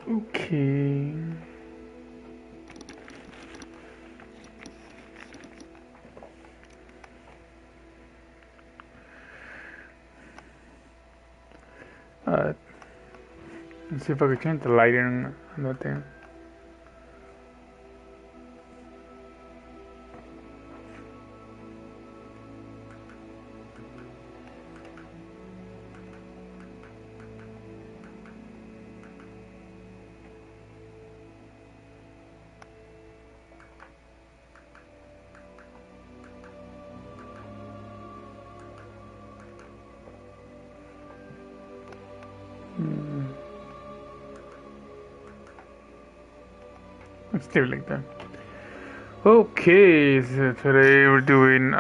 Okay. Uh, let's see if I can change the lighting on that thing. Let's leave it like that. Okay, so today we're doing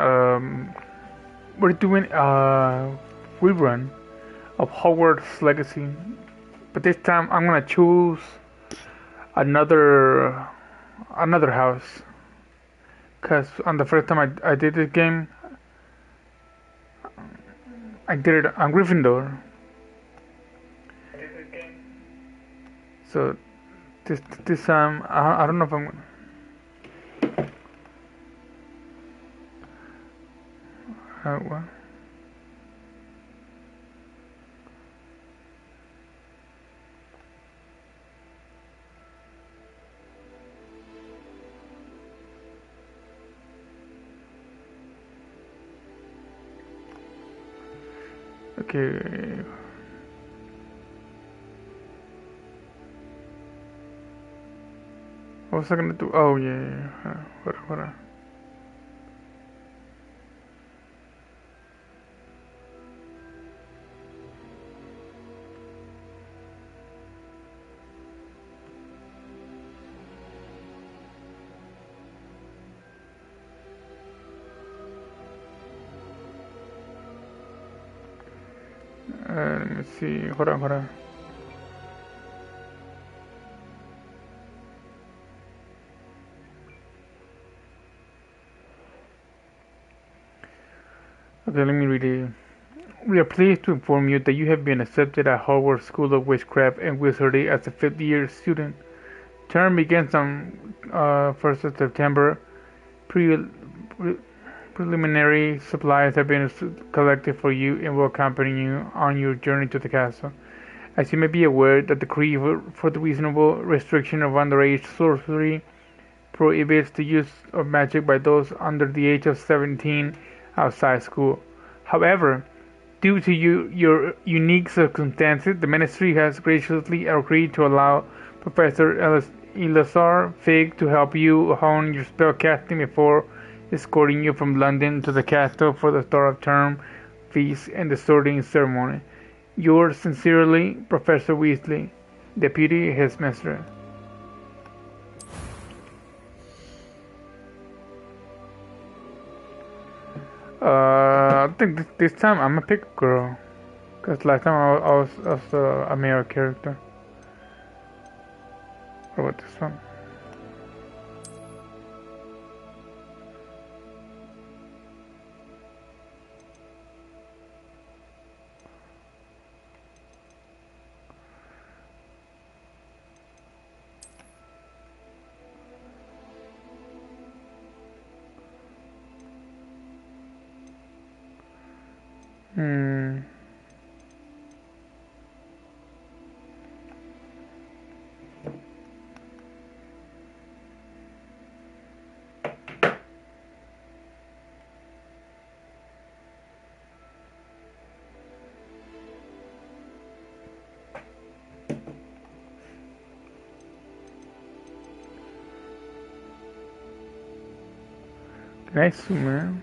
rerun of Hogwarts Legacy, but this time I'm gonna choose another another house. Cause on the first time I did this game, I did it on Gryffindor. So this time I don't know if I'm. What? Okay. What was I gonna do? Oh yeah. What? Let me see. Hold on. Okay, let me read it. We are pleased to inform you that you have been accepted at Hogwarts School of Witchcraft and Wizardry as a fifth-year student. Term begins on 1st of September. Pre- pre- Preliminary supplies have been collected for you and will accompany you on your journey to the castle. As you may be aware, the decree for the reasonable restriction of underage sorcery prohibits the use of magic by those under the age of 17 outside school. However, due to your unique circumstances, the Ministry has graciously agreed to allow Professor Elazar Fig to help you hone your spellcasting before escorting you from London to the castle for the start of term feast and the sorting ceremony. Yours sincerely, Professor Weasley, Deputy Headmaster. I think this time I'm gonna pick a girl. Cause last time I was a male character. What about this one? Hmm. Nice, man.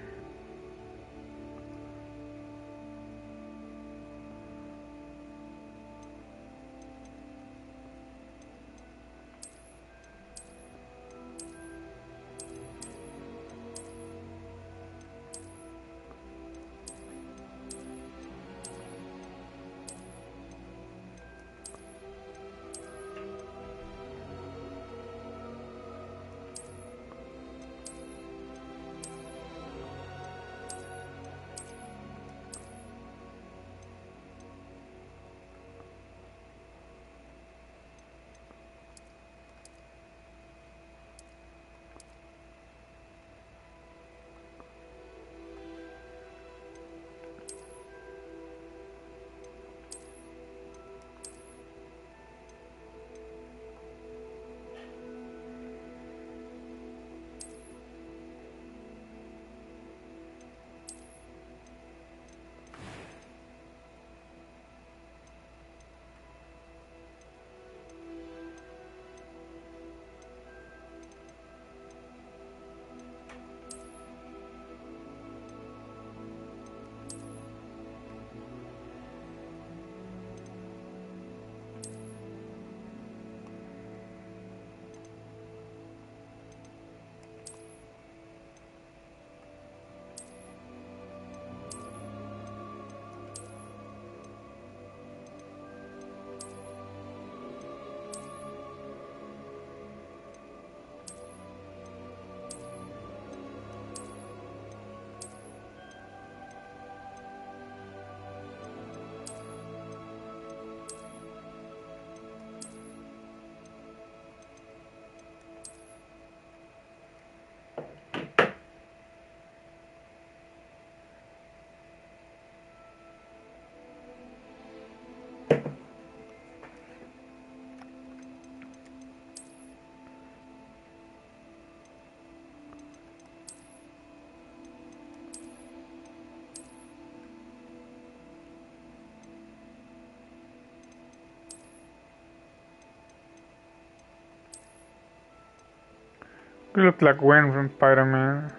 You look like Gwen from Spider-Man.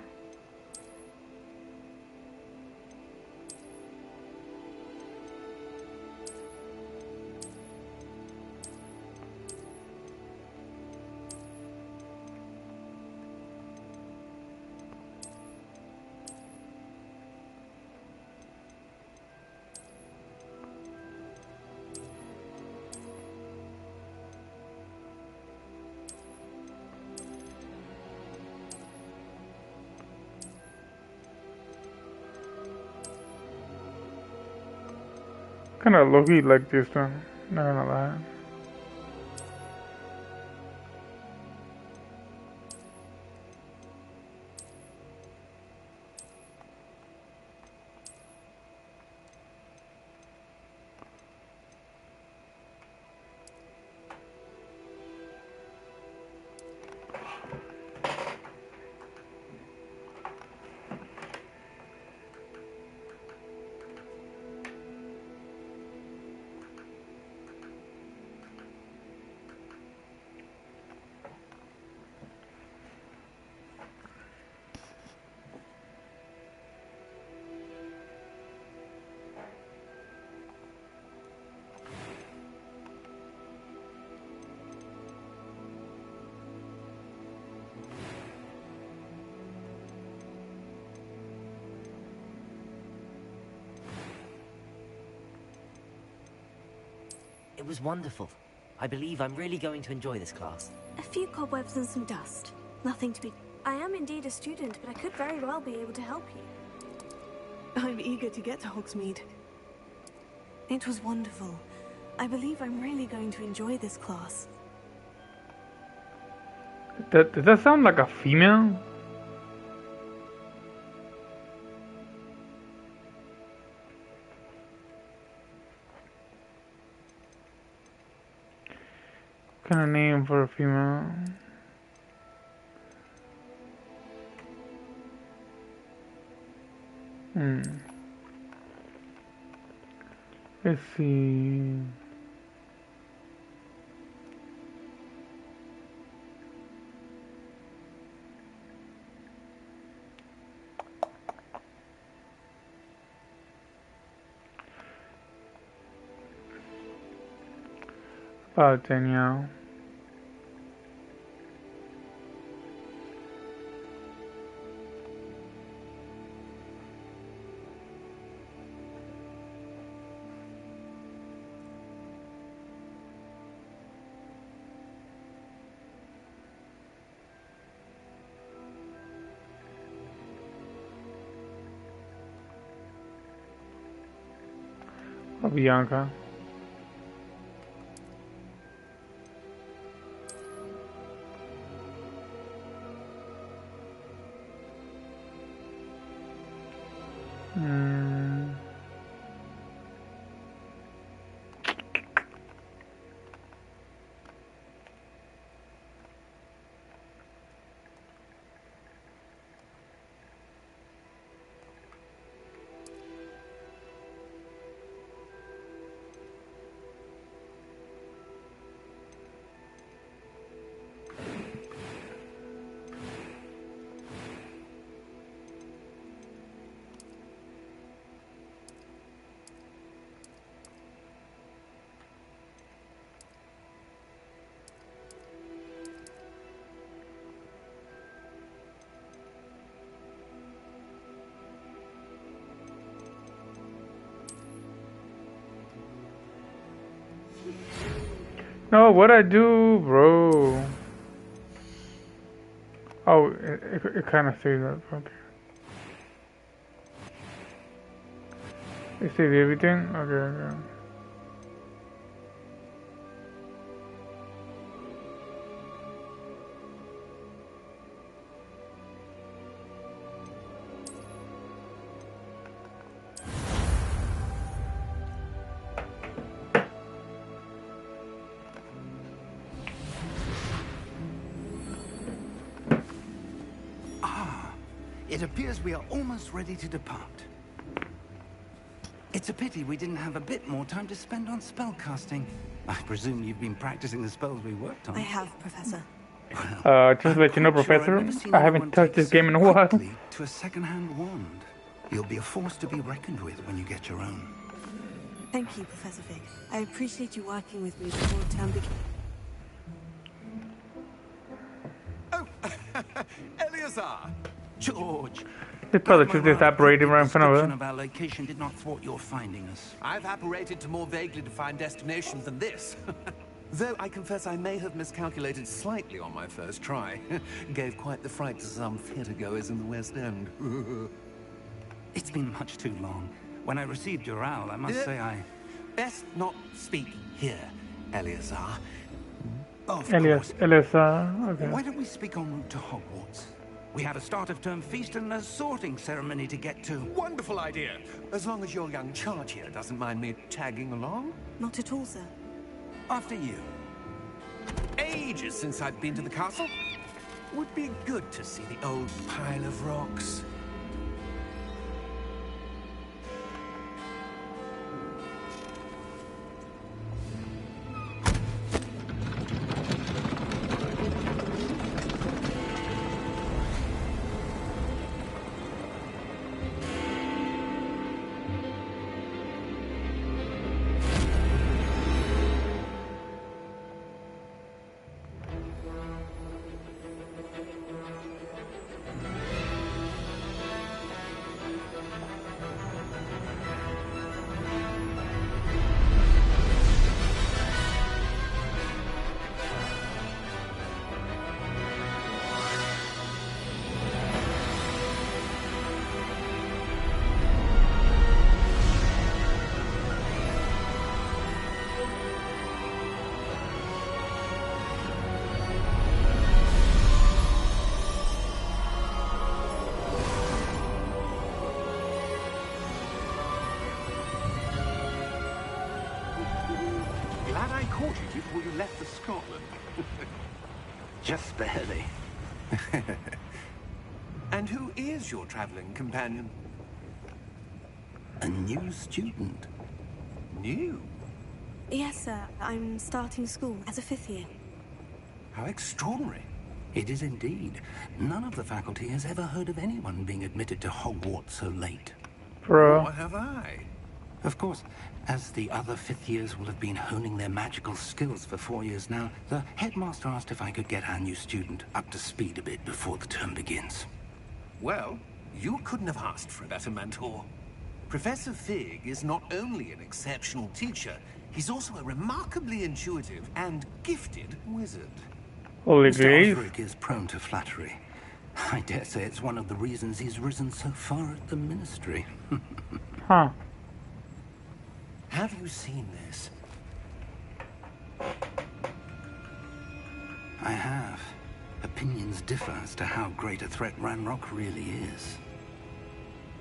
Kind of low-key like this one, not gonna lie. It was wonderful. I believe I'm really going to enjoy this class. A few cobwebs and some dust. Nothing to be... I am indeed a student, but I could very well be able to help you. I'm eager to get to Hogsmeade. It was wonderful. I believe I'm really going to enjoy this class. Does that sound like a female? What kind of name for a female? Let's see. About Danielle. Bianca. No, what I do, bro? Oh, it kind of says that. Okay. It says everything? Okay, okay. It appears we are almost ready to depart. It's a pity we didn't have a bit more time to spend on spellcasting. I presume you've been practicing the spells we worked on. I have, Professor. Well, Just to let you know, I'm quite sure I've Professor, never seen I anyone haven't touched take this so game in a while. quickly to a second-hand wand. You'll be a force to be reckoned with when you get your own. Thank you, Professor Fig. I appreciate you working with me before term begins. Oh, Eleazar! George! This probably Am I should just right? operating The right in front of description her. of our location did not thwart your finding us. I've apparated to more vaguely defined destinations than this. Though I confess I may have miscalculated slightly on my first try. Gave quite the fright to some theatre-goers in the West End. It's been much too long. When I received your owl, I must say I... Best not speak here, Eleazar. Of Elias, course. okay. Why don't we speak en route to Hogwarts? We have a start-of-term feast and a sorting ceremony to get to. Wonderful idea. As long as your young charge here doesn't mind me tagging along. Not at all, sir. After you. Ages since I've been to the castle. Would be good to see the old pile of rocks. Glad I caught you before you left for Scotland. Just barely. And who is your traveling companion? A new student. New? Yes, sir. I'm starting school as a 5th year. How extraordinary. It is indeed. None of the faculty has ever heard of anyone being admitted to Hogwarts so late. Bro. What have I? Of course, as the other 5th years will have been honing their magical skills for 4 years now, the headmaster asked if I could get our new student up to speed a bit before the term begins. Well, you couldn't have asked for a better mentor. Professor Fig is not only an exceptional teacher, he's also a remarkably intuitive and gifted wizard. Holy Mr. grace. Osric is prone to flattery. I dare say it's one of the reasons he's risen so far at the ministry. Huh. Have you seen this? I have. Opinions differ as to how great a threat Ranrock really is.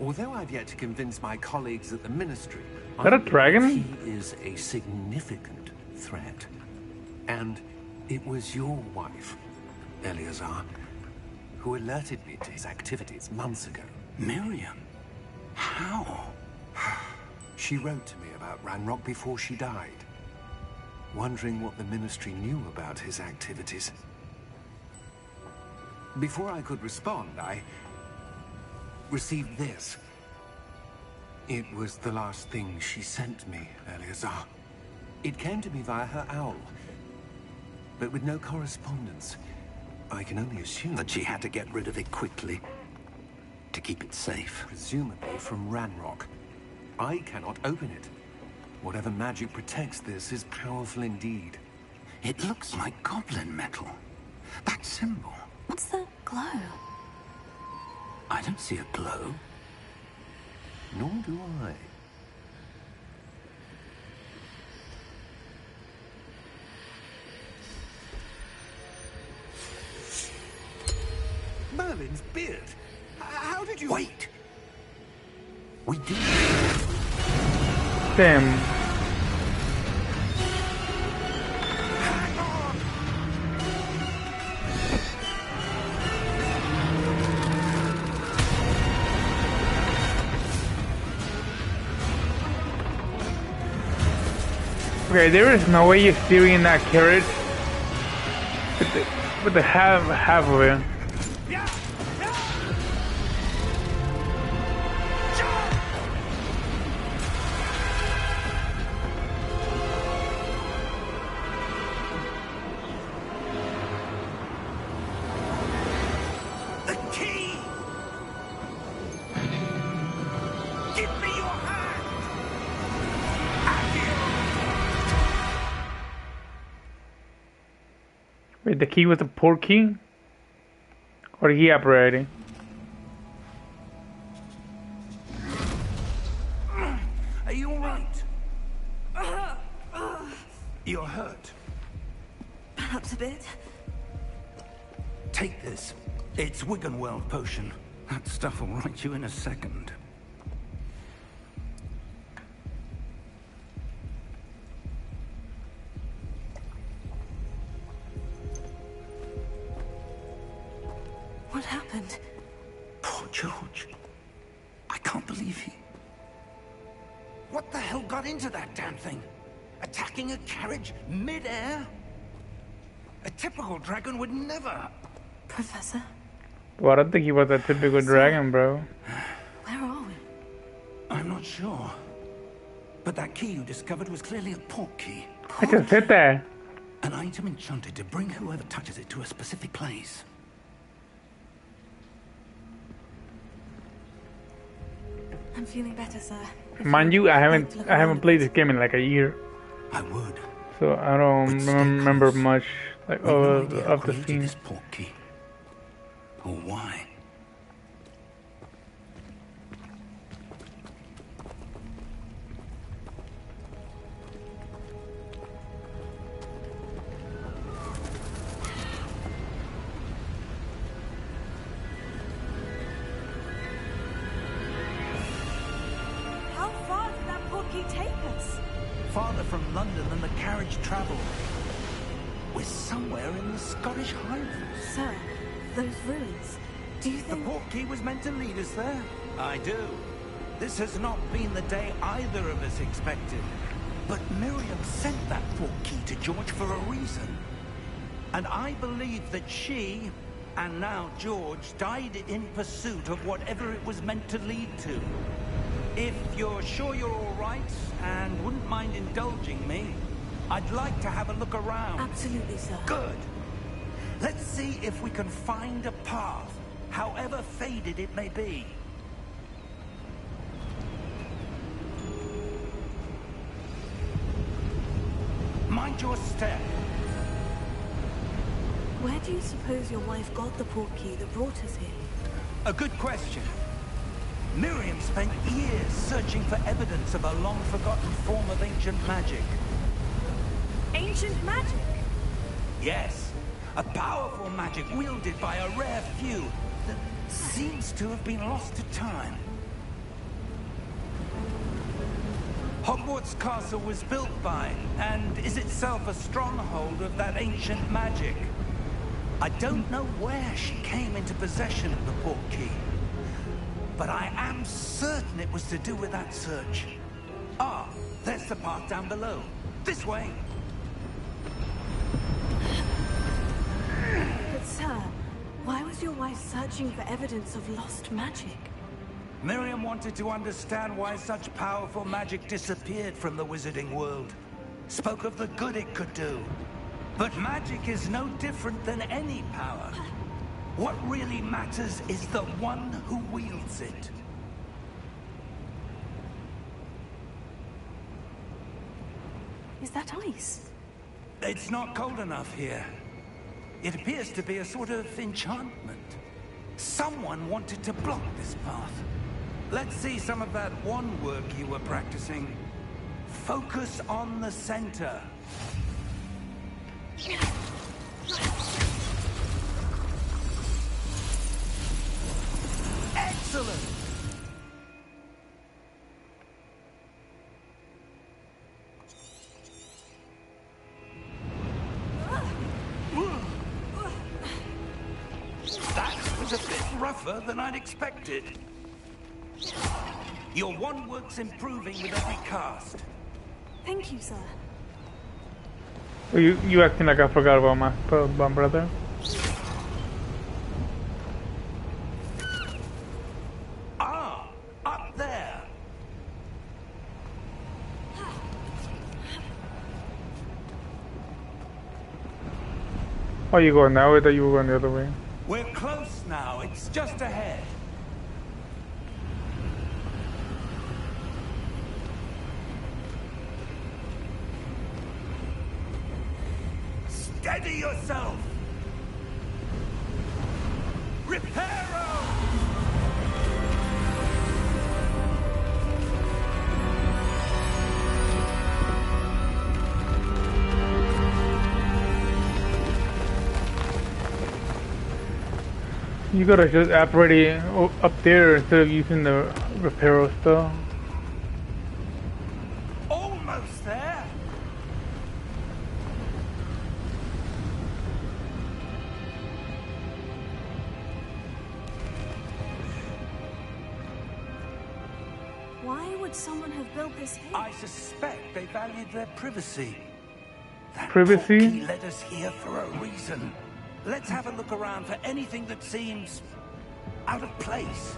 Although I've yet to convince my colleagues at the ministry, that a I believe dragon? he is a significant threat. And it was your wife, Eleazar, who alerted me to his activities months ago. Miriam? How? She wrote to me about Ranrock before she died, wondering what the ministry knew about his activities. Before I could respond, I received this. It was the last thing she sent me, Eleazar. It came to me via her owl, but with no correspondence. I can only assume That she had to get rid of it quickly to keep it safe. presumably from Ranrock. I cannot open it. Whatever magic protects this is powerful indeed. It looks like goblin metal. That symbol. What's the glow? I don't see a glow. Nor do I. Merlin's beard. How did you... Wait! We did. Damn. Okay, there is no way you're steering that carriage. With the half of it. The key! Give me your hand! Wait, the key was a port key? Or he operating? Are you alright? You're hurt. Perhaps a bit. Take this. It's Wiggenweld potion. That stuff will right you in a second. What happened? Poor George. I can't believe he... What the hell got into that damn thing? Attacking a carriage mid-air? A typical dragon would never... Professor? Well, I don't think he was a typical dragon, bro. Where are we? I'm not sure. But that key you discovered was clearly a port key. I just said that. An item enchanted to bring whoever touches it to a specific place. I'm feeling better, sir. Mind you, I haven't played this game in like a year, I would. so I don't remember much like We've no idea who of the created scene. this port key. Or why. How far did that portkey take us? Farther from London than the carriage travelled. We're somewhere in the Scottish Highlands. Sir, those ruins. Do you The think... portkey was meant to lead us there? I do. This has not been the day either of us expected. But Miriam sent that portkey to George for a reason. And I believe that she, and now George, died in pursuit of whatever it was meant to lead to. If you're sure you're all right, and wouldn't mind indulging me, I'd like to have a look around. Absolutely, sir. Good. Let's see if we can find a path, however faded it may be. Mind your step. Where do you suppose your wife got the portkey that brought us here? A good question. Miriam spent years searching for evidence of a long-forgotten form of ancient magic. Ancient magic? Yes, a powerful magic wielded by a rare few that seems to have been lost to time. Hogwarts Castle was built by, and is itself a stronghold of that ancient magic. I don't know where she came into possession of the portkey, but I am certain it was to do with that search. Ah, there's the path down below. This way. But sir, why was your wife searching for evidence of lost magic? Miriam wanted to understand why such powerful magic disappeared from the wizarding world. Spoke of the good it could do. But magic is no different than any power. What really matters is the one who wields it. Is that ice? It's not cold enough here. It appears to be a sort of enchantment. Someone wanted to block this path. Let's see some of that wand work you were practicing. Focus on the center. Excellent! That was a bit rougher than I'd expected. Your wand work's improving with every cast. Thank you, sir. Oh, you acting like I forgot about my brother. Ah, up there. Oh, you going that way? That you were going the other way. We're close now. It's just ahead. Steady yourself! Reparo! You gotta just operate it up there instead of using the repair spell. Almost there! Why would someone have built this here? I suspect they valued their privacy. That Privacy? portkey led us here for a reason. Let's have a look around for anything that seems out of place.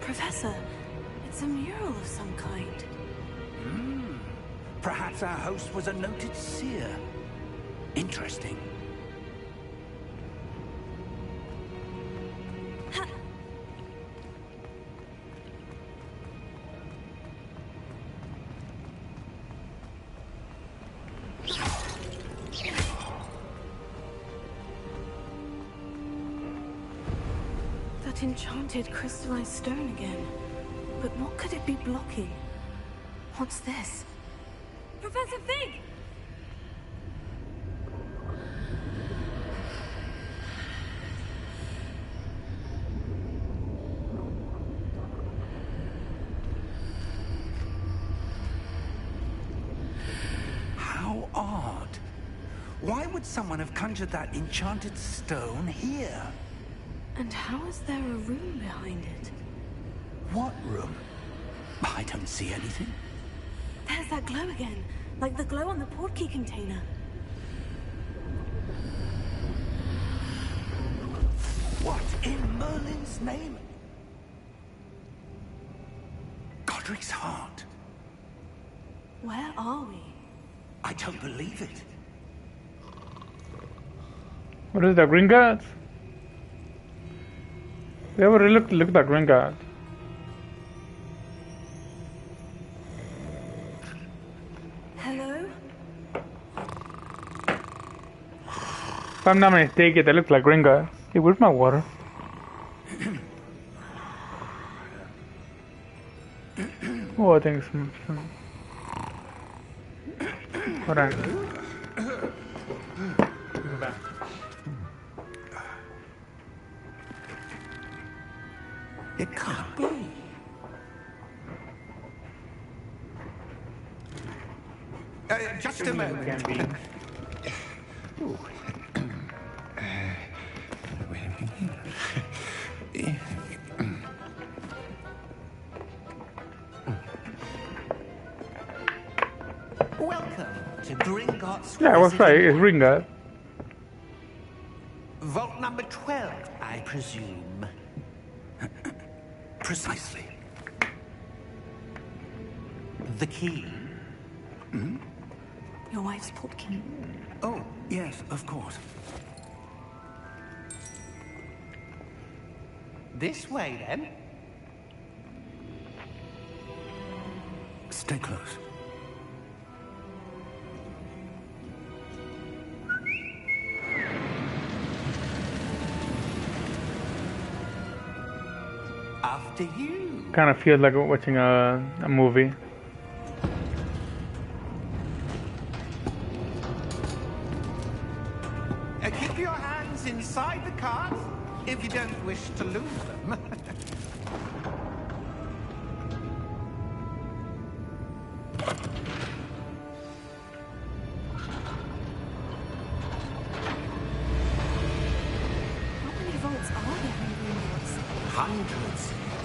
Professor, it's a mural of some kind. Perhaps our host was a noted seer. Interesting. That enchanted crystallized stone again. But what could it be blocking? What's this? Professor Fig! How odd. Why would someone have conjured that enchanted stone here? And how is there a room behind it? What room? I don't see anything. There's that glow again, like the glow on the portkey container. What in Merlin's name? Godric's heart. Where are we? I don't believe it. What is that, green gods? They ever really look like green gods? Hello? If I'm not mistaken, they look like green gods. Hey, where's my water? Oh, I think it's some... Hold on. Go back. It can't be. Just a moment. Can be. Welcome to Gringotts. Yeah, I was right. It's green god. Vault number 12, I presume. Precisely. The key. Your wife's portkey. Oh, yes, of course. This way, then. Stay close. After you. Kind of feels like watching a movie. Keep your hands inside the cart if you don't wish to lose them.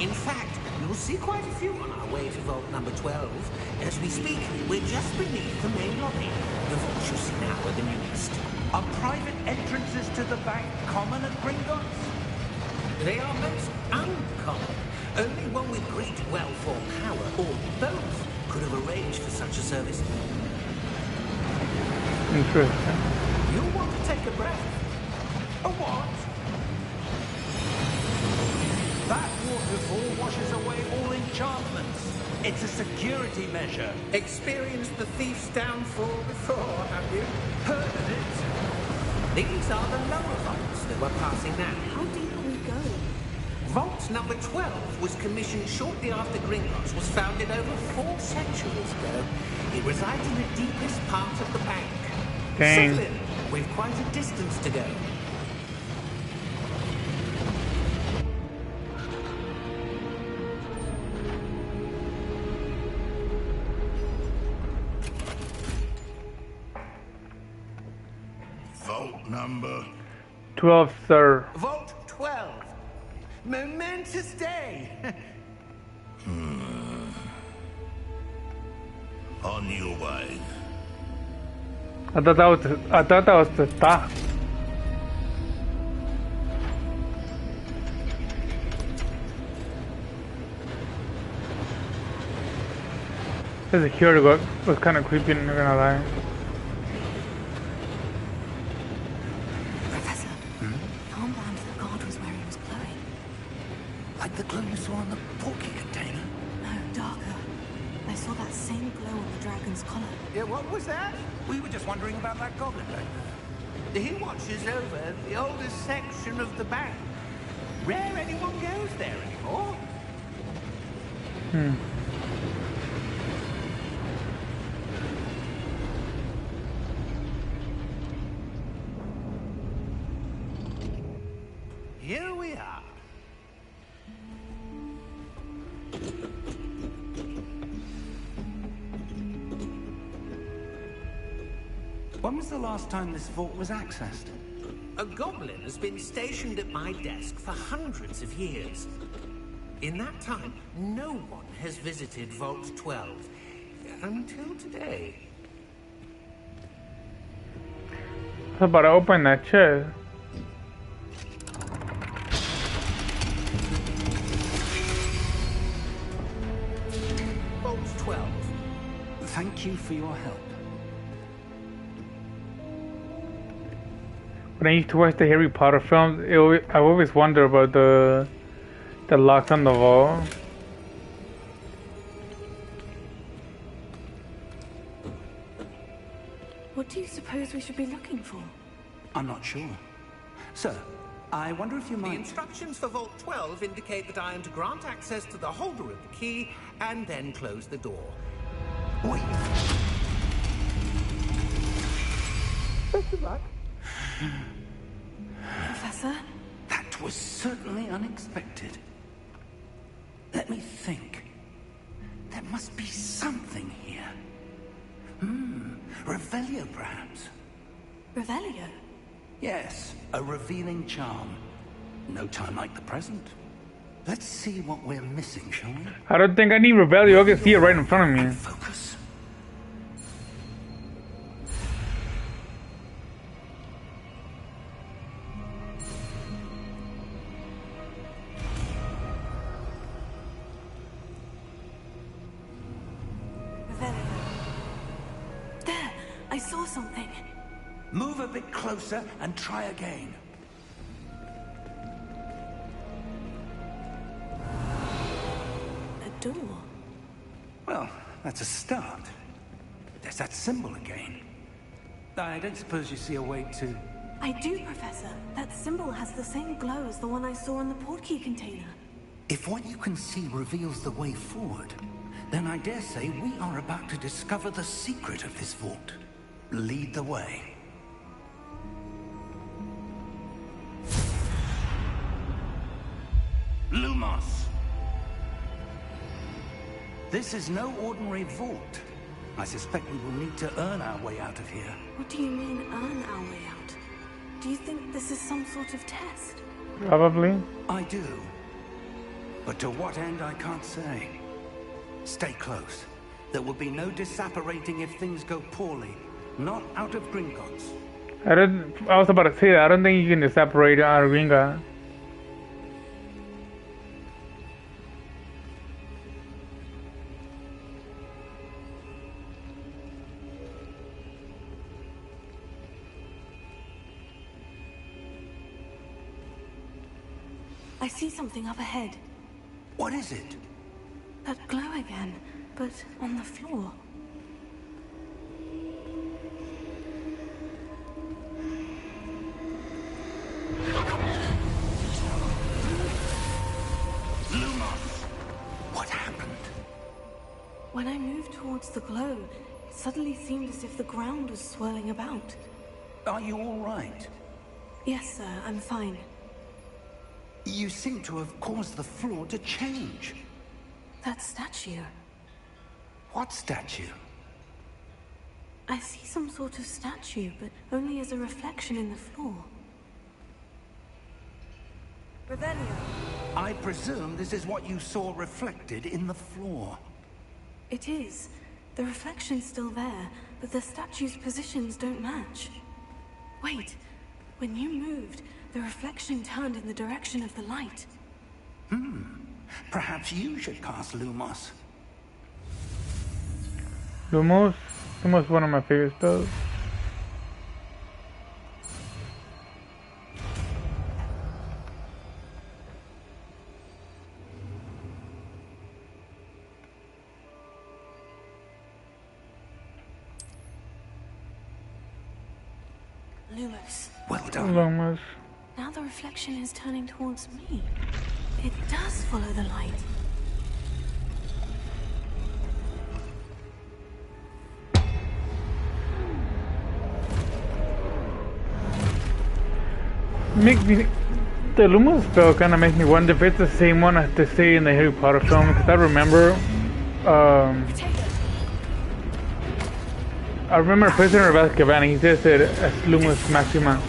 In fact, you'll see quite a few on our way to vault number 12. As we speak, we're just beneath the main lobby. The vaults you see now are the newest. Are private entrances to the bank common at Gringotts? They are most uncommon. Only one with great wealth or power, or both, could have arranged for such a service. Interesting. You'll want to take a breath. A what? That waterfall washes away all enchantments. It's a security measure. Experienced the thief's downfall before, have you? Heard of it? These are the lower vaults that we're passing now. How deep will we go? Vault number 12 was commissioned shortly after Gringotts was founded over 4 centuries ago. It resides in the deepest part of the bank. Dang. Settle in. We've quite a distance to go. Vault number 12, sir. Vault 12. Momentous day. on your way. I thought that was the stop. The security guard was kind of creepy, I'm not gonna lie. Professor, the armband the guard was wearing was glowing. Like the glow you saw on the porky container. No, darker. I saw that same glow on the dragon's collar. Yeah, what was that? We were just wondering about that goblin back there. He watches over the oldest section of the bank. Rare anyone goes there anymore. Here we are. When was the last time this vault was accessed? A goblin has been stationed at my desk for hundreds of years. In that time, no one has visited Vault 12 until today. I was about to open that chest. Vault 12. Thank you for your help. When I used to watch the Harry Potter films, I always wonder about the locks on the wall. What do you suppose we should be looking for? I'm not sure. Sir, I wonder if you The might... instructions for Vault 12 indicate that I am to grant access to the holder of the key and then close the door. Wait. Professor? That was certainly unexpected. Let me think. There must be something here. Revelio, perhaps. Revelio? Yes, a revealing charm. No time like the present. Let's see what we're missing, shall we? I don't think I need Revelio. I can see it right in front of me. Focus. Revelio. There! I saw something. Move a bit closer and try again. A door. Well, that's a start. There's that symbol again. I don't suppose you see a way to... I do, Professor. That symbol has the same glow as the one I saw in the portkey container. If what you can see reveals the way forward, then I dare say we are about to discover the secret of this vault. Lead the way. Lumos! This is no ordinary vault. I suspect we will need to earn our way out of here. What do you mean, earn our way out? Do you think this is some sort of test? Probably. I do. But to what end, I can't say. Stay close. There will be no disapparating if things go poorly. Not out of Gringotts. I was about to say that. I don't think you can separate out of Ringa. I see something up ahead. What is it? That glow again, but on the floor. Lumos! What happened? When I moved towards the glow, it suddenly seemed as if the ground was swirling about. Are you all right? Yes, sir, I'm fine. You seem to have caused the floor to change. That statue. What statue? I see some sort of statue, but only as a reflection in the floor. Revelio. I presume this is what you saw reflected in the floor. It is. The reflection's still there, but the statue's positions don't match. Wait, when you moved, the reflection turned in the direction of the light. Perhaps you should cast Lumos. Lumos is one of my favorite spells. Lumos. Well done. Lumos. Now the reflection is turning towards me. It does follow the light. The Lumos spell kind of makes me wonder if it's the same one as they say in the Harry Potter film, because I remember Prisoner of Azkaban, he says it as Lumos Maxima.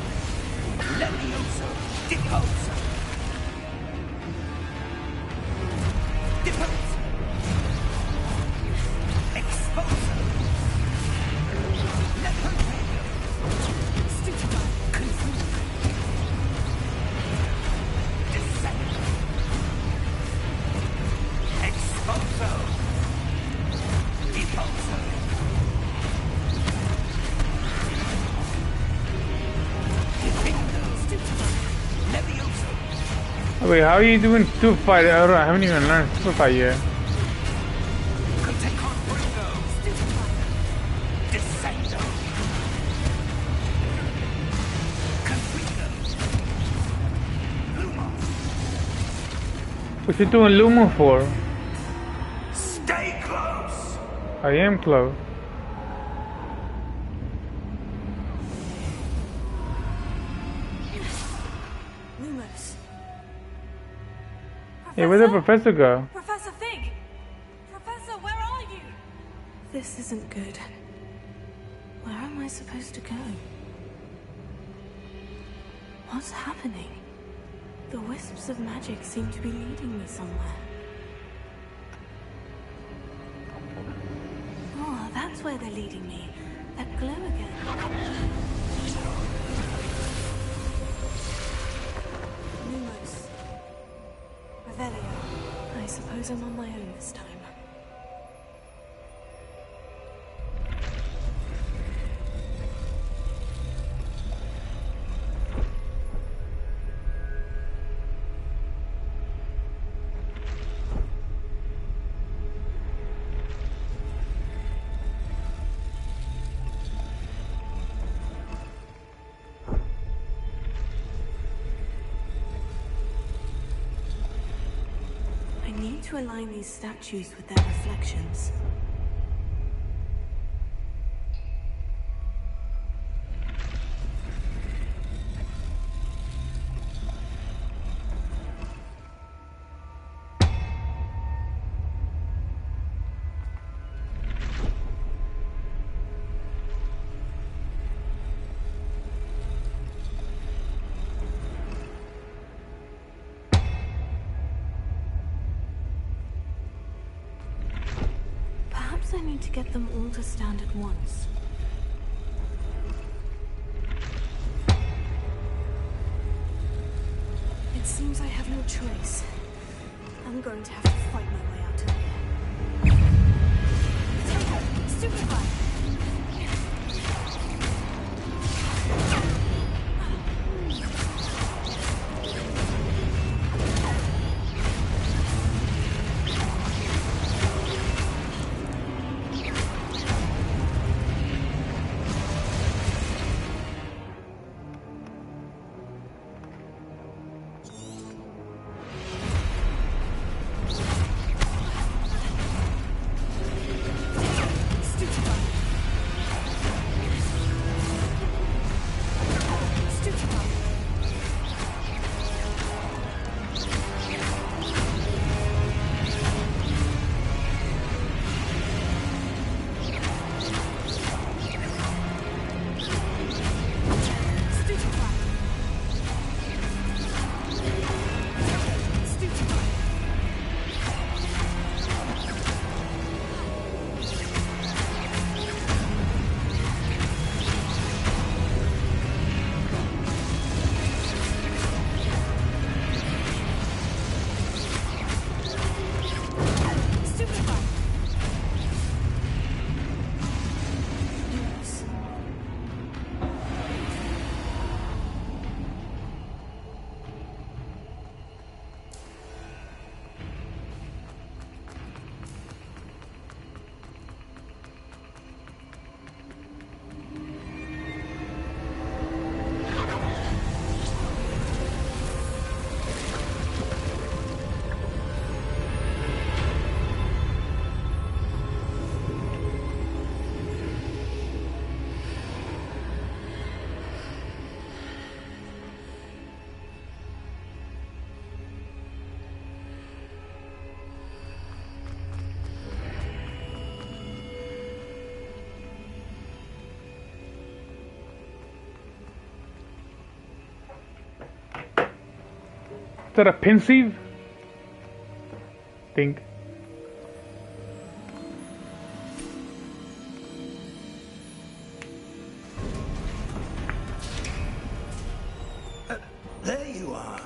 Wait, how are you doing Super Fight? I haven't even learned Super Fight yet. What you doing Lumo for? Stay close! I am close. Lumos. Hey, where'd the professor go? Professor Fig! Professor, where are you? This isn't good. Where am I supposed to go? What's happening? The wisps of magic seem to be leading me somewhere. Oh, that's where they're leading me. That glow again. Lumos. Revelio. I suppose I'm on my own this time. To align these statues with their reflections. going to get them all to stand at once? It seems I have no choice. I'm going to have to fight my way out of here. Stupefy! Is that a pensive thing? There you are.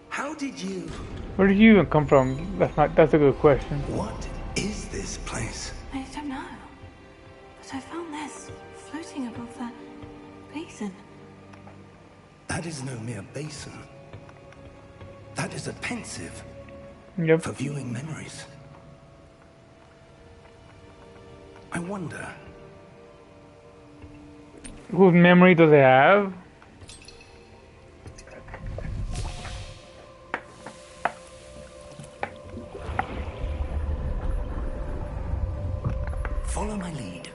How did you... Where did you even come from? That's a good question. What is this place? I don't know. But I found this floating above that basin. That is no mere basin. That is a pensive Yep. for viewing memories. I wonder... Whose memory does it have? Follow my lead.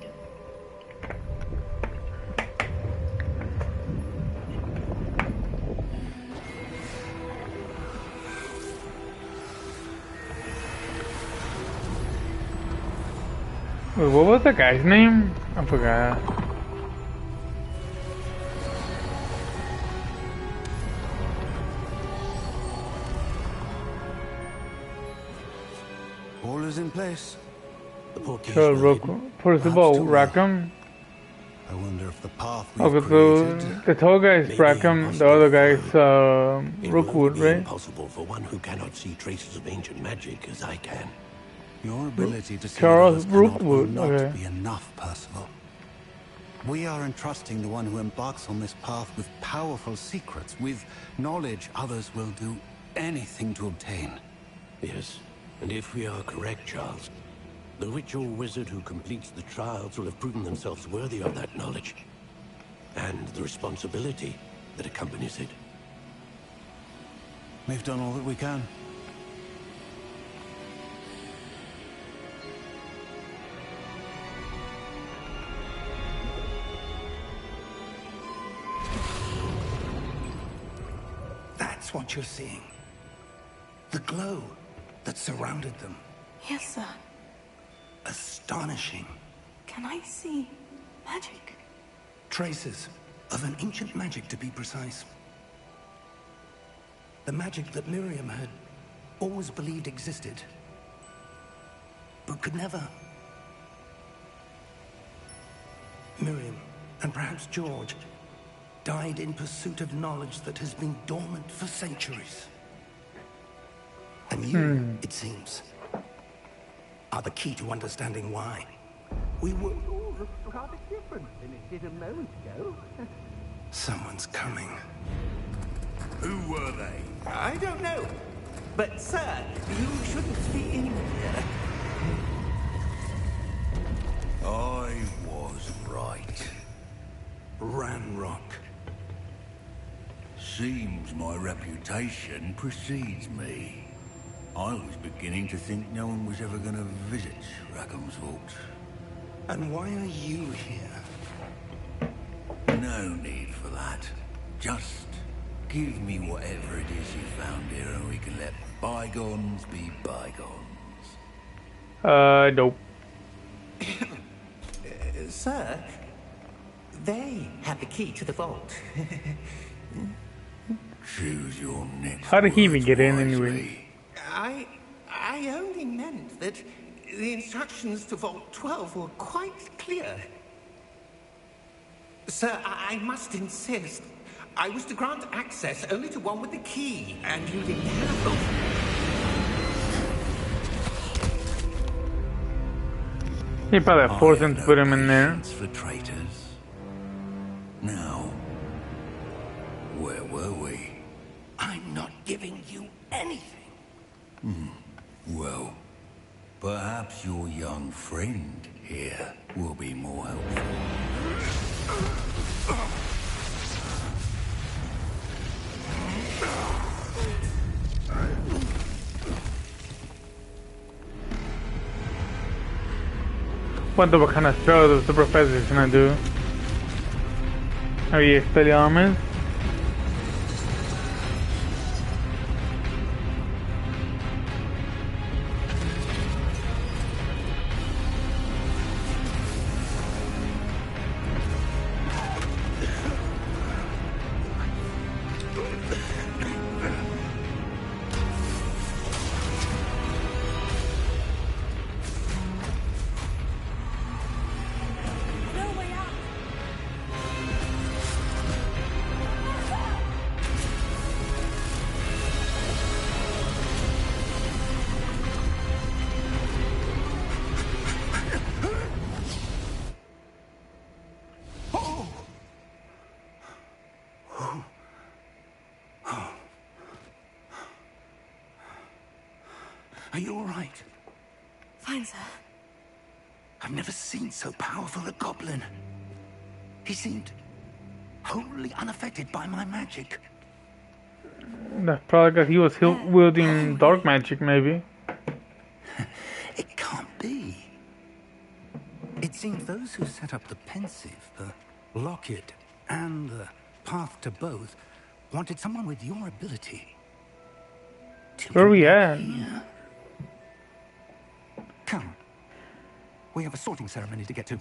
Wait, what was the guy's name? I forgot. All is in place. The portieres So, were hidden. first of Perhaps all, too well. Rackham. I wonder if the path we've Okay, so created... the tall guy is Maybe Rackham, the impossible other guy is It will Rookwood, only be right? impossible for one who cannot see traces of ancient magic as I can. Your ability to see Charles what others cannot will Rookwood, not okay. be enough, Percival. We are entrusting the one who embarks on this path with powerful secrets, with knowledge others will do anything to obtain. Yes, and if we are correct, Charles, the witch or wizard who completes the trials will have proven themselves worthy of that knowledge, and the responsibility that accompanies it. We've done all that we can. That's what you're seeing. The glow that surrounded them. Yes, sir. Astonishing. Can I see magic? Traces of an ancient magic, to be precise. The magic that Miriam had always believed existed, but could never Miriam, and perhaps George, died in pursuit of knowledge that has been dormant for centuries. And you, it seems, are the key to understanding why. We were... All looks rather different than it did a moment ago. Someone's coming. Who were they? I don't know. But, sir, you shouldn't be in here. I was right. Ranrock. Seems my reputation precedes me. I was beginning to think no one was ever going to visit Rackham's vault. And why are you here? No need for that. Just give me whatever it is you found here and we can let bygones be bygones. Nope. Sir, they have the key to the vault. Choose your next How did he even words get in wisely. anyway? I only meant that the instructions to Vault 12 were quite clear. Sir, I must insist. I was to grant access only to one with the key, and you didn't have them. He probably forced him to put him in there. Patience for traitors. Now, where were we? I'm not giving you anything. Well, perhaps your young friend here will be more helpful. Wonder what kind of spell the professor is gonna do. Are you Expelliarmus? Are you all right? Fine, sir. I've never seen so powerful a goblin. He seemed wholly unaffected by my magic. That's probably because he was wielding dark magic, maybe. It can't be. It seems those who set up the pensive, the locket, and the path to both wanted someone with your ability. Where we at? Here. Come. We have a sorting ceremony to get to.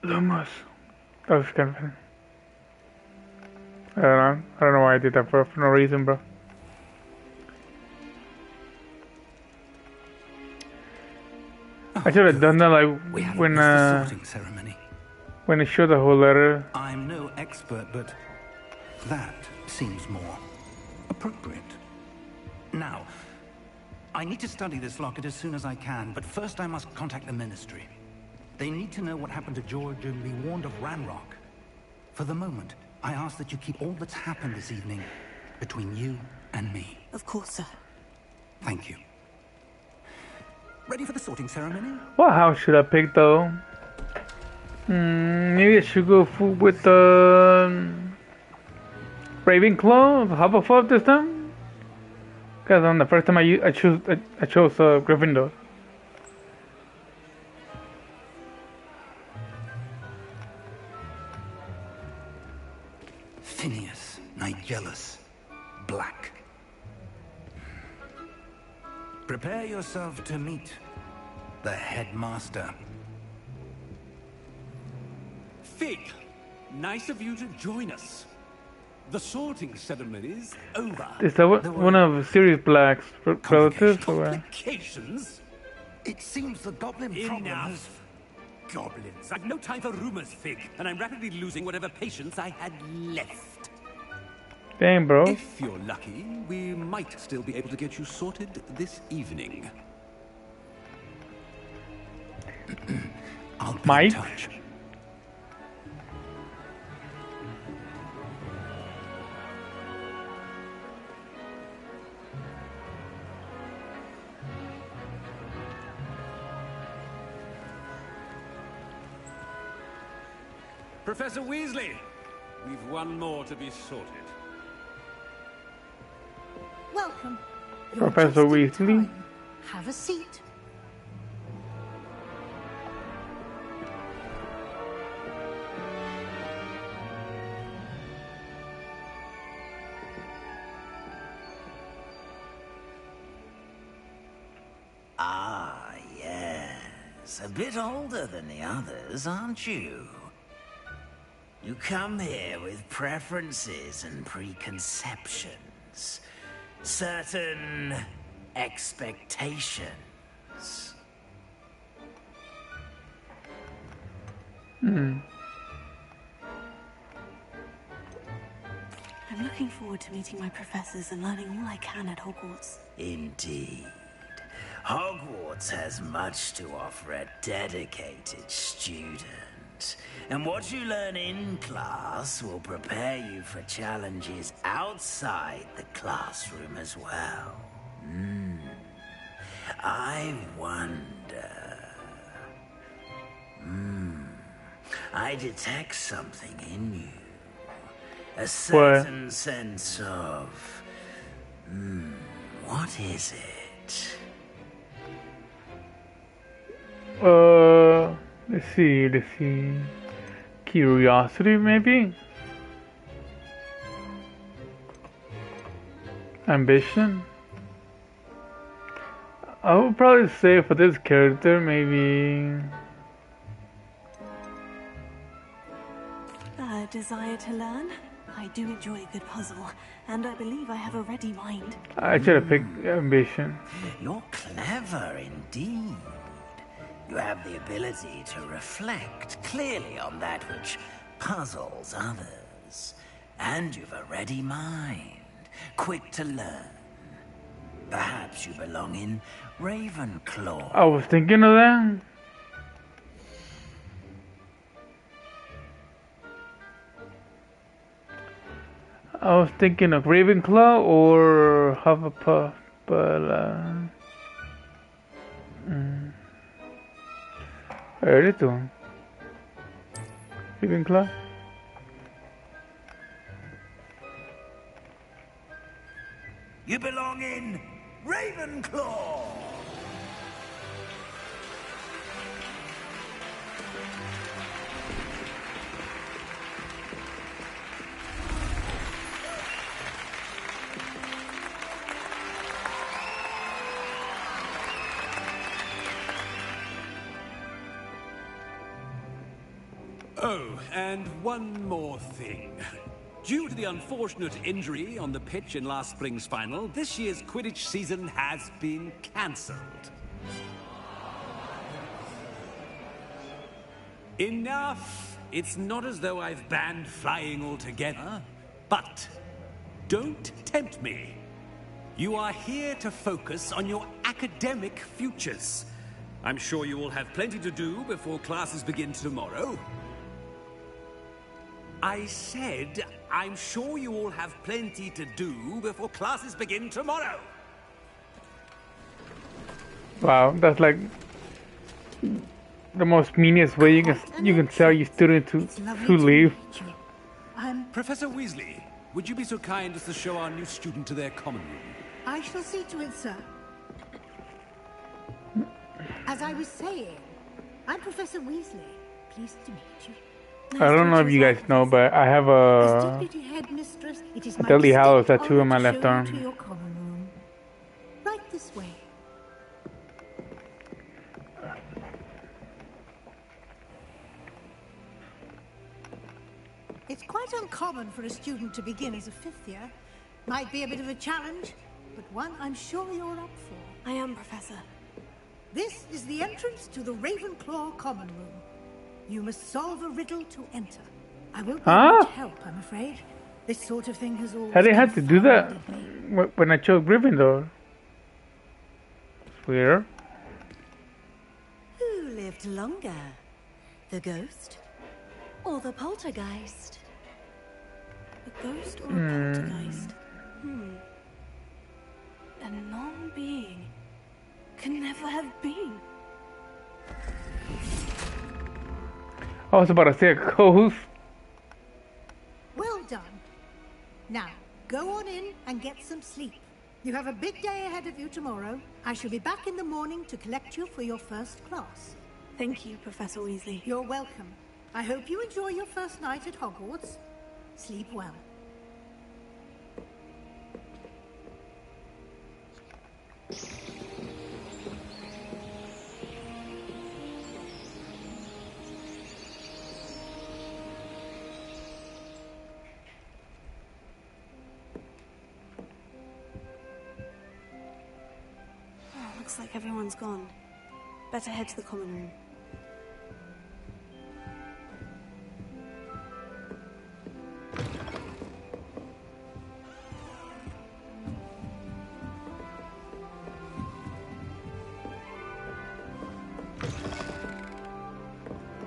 Lumos. That was kind of funny. I don't know why I did that for no reason, bro. I should have done that like when sorting ceremony. when it showed the whole letter. I'm no expert, but that seems more appropriate. Now, I need to study this locket as soon as I can, but first I must contact the Ministry. They need to know what happened to George and be warned of Ranrock. For the moment, I ask that you keep all that's happened this evening between you and me. Of course, sir. Thank you. Ready for the sorting ceremony? What house should I pick though? Maybe I should go with the Ravenclaw, Hufflepuff this time. Because on the first time I chose Gryffindor. Phineas, Nigellus, Black. Prepare yourself to meet the headmaster. Fig, nice of you to join us. The sorting ceremony's over. Is that one of Sirius Black's relatives? Complications? It seems the goblin problem has... Goblins. I've no time for rumors, Fig, and I'm rapidly losing whatever patience I had left. Dang, bro. If you're lucky, we might still be able to get you sorted this evening. I'll be in touch. Professor Weasley, we've one more to be sorted. Welcome. Professor Weasley. Have a seat. Ah, yes. A bit older than the others, aren't you? You come here with preferences and preconceptions. Certain expectations. I'm looking forward to meeting my professors and learning all I can at Hogwarts. Indeed. Hogwarts has much to offer a dedicated student. And what you learn in class will prepare you for challenges outside the classroom as well. I wonder... I detect something in you. A certain sense of... what is it? Let's see. Curiosity, maybe? Ambition? I would probably say for this character, maybe... A desire to learn? I do enjoy a good puzzle, and I believe I have a ready mind. I should have picked ambition. You're clever indeed. You have the ability to reflect clearly on that which puzzles others. And you've a ready mind, quick to learn. Perhaps you belong in Ravenclaw. I was thinking of that. I was thinking of Ravenclaw or Hufflepuff, but itu Ravenclaw. You belong in Ravenclaw. Oh, and one more thing. Due to the unfortunate injury on the pitch in last spring's final, this year's Quidditch season has been cancelled. Enough! It's not as though I've banned flying altogether. But don't tempt me. You are here to focus on your academic futures. I'm sure you all have plenty to do before classes begin tomorrow. I said, I'm sure you all have plenty to do before classes begin tomorrow. Wow, that's like the most meanest way you can tell your student to leave. Professor Weasley, would you be so kind as to show our new student to their common room? I shall see to it, sir. As I was saying, I'm Professor Weasley. Pleased to meet you. I don't know if you guys know, but I have a Deputy Headmistress, it is my Deadly Hallows distinct tattoo on my honor left to show you arm. to your common room. Right this way. It's quite uncommon for a student to begin as a fifth year. Might be a bit of a challenge, but one I'm sure you're up for. I am, Professor. This is the entrance to the Ravenclaw common room. You must solve a riddle to enter. I won't be able to help, I'm afraid. This sort of thing has always How they had to do that when I chose Gryffindor? It's weird. Who lived longer? The ghost or the poltergeist? A ghost or a poltergeist? A non-being can never have been. I was about to say a ghost. Well done. Now, go on in and get some sleep. You have a big day ahead of you tomorrow. I shall be back in the morning to collect you for your first class. Thank you, Professor Weasley. You're welcome. I hope you enjoy your first night at Hogwarts. Sleep well. Looks like everyone's gone. Better head to the common room.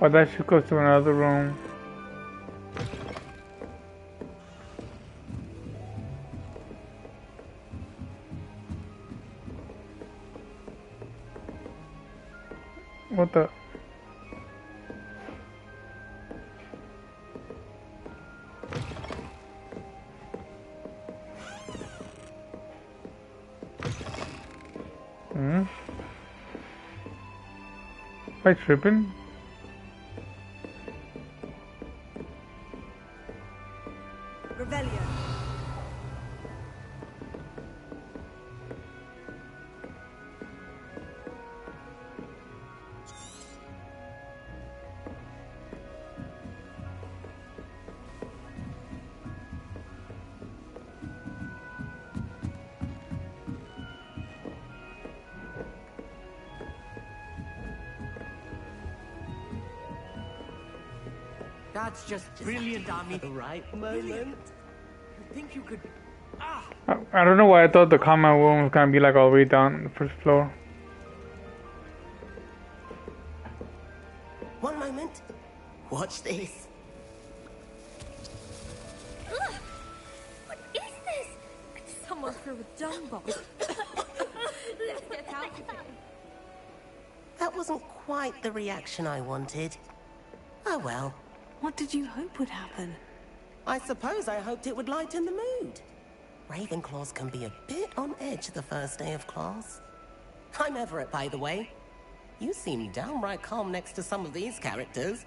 Oh, that should go to another room. What the? Am I tripping? Revelio. That's just brilliant, Army. The right moment. You think you could... I don't know why I thought the common room was gonna be like all the way down the first floor. One moment. Watch this. Ugh! What is this? Someone threw a dung bomb. Let's get out of here. That wasn't quite the reaction I wanted. Oh well. What did you hope would happen? I suppose I hoped it would lighten the mood. Ravenclaws can be a bit on edge the first day of class. I'm Everett, by the way. You seem downright calm next to some of these characters.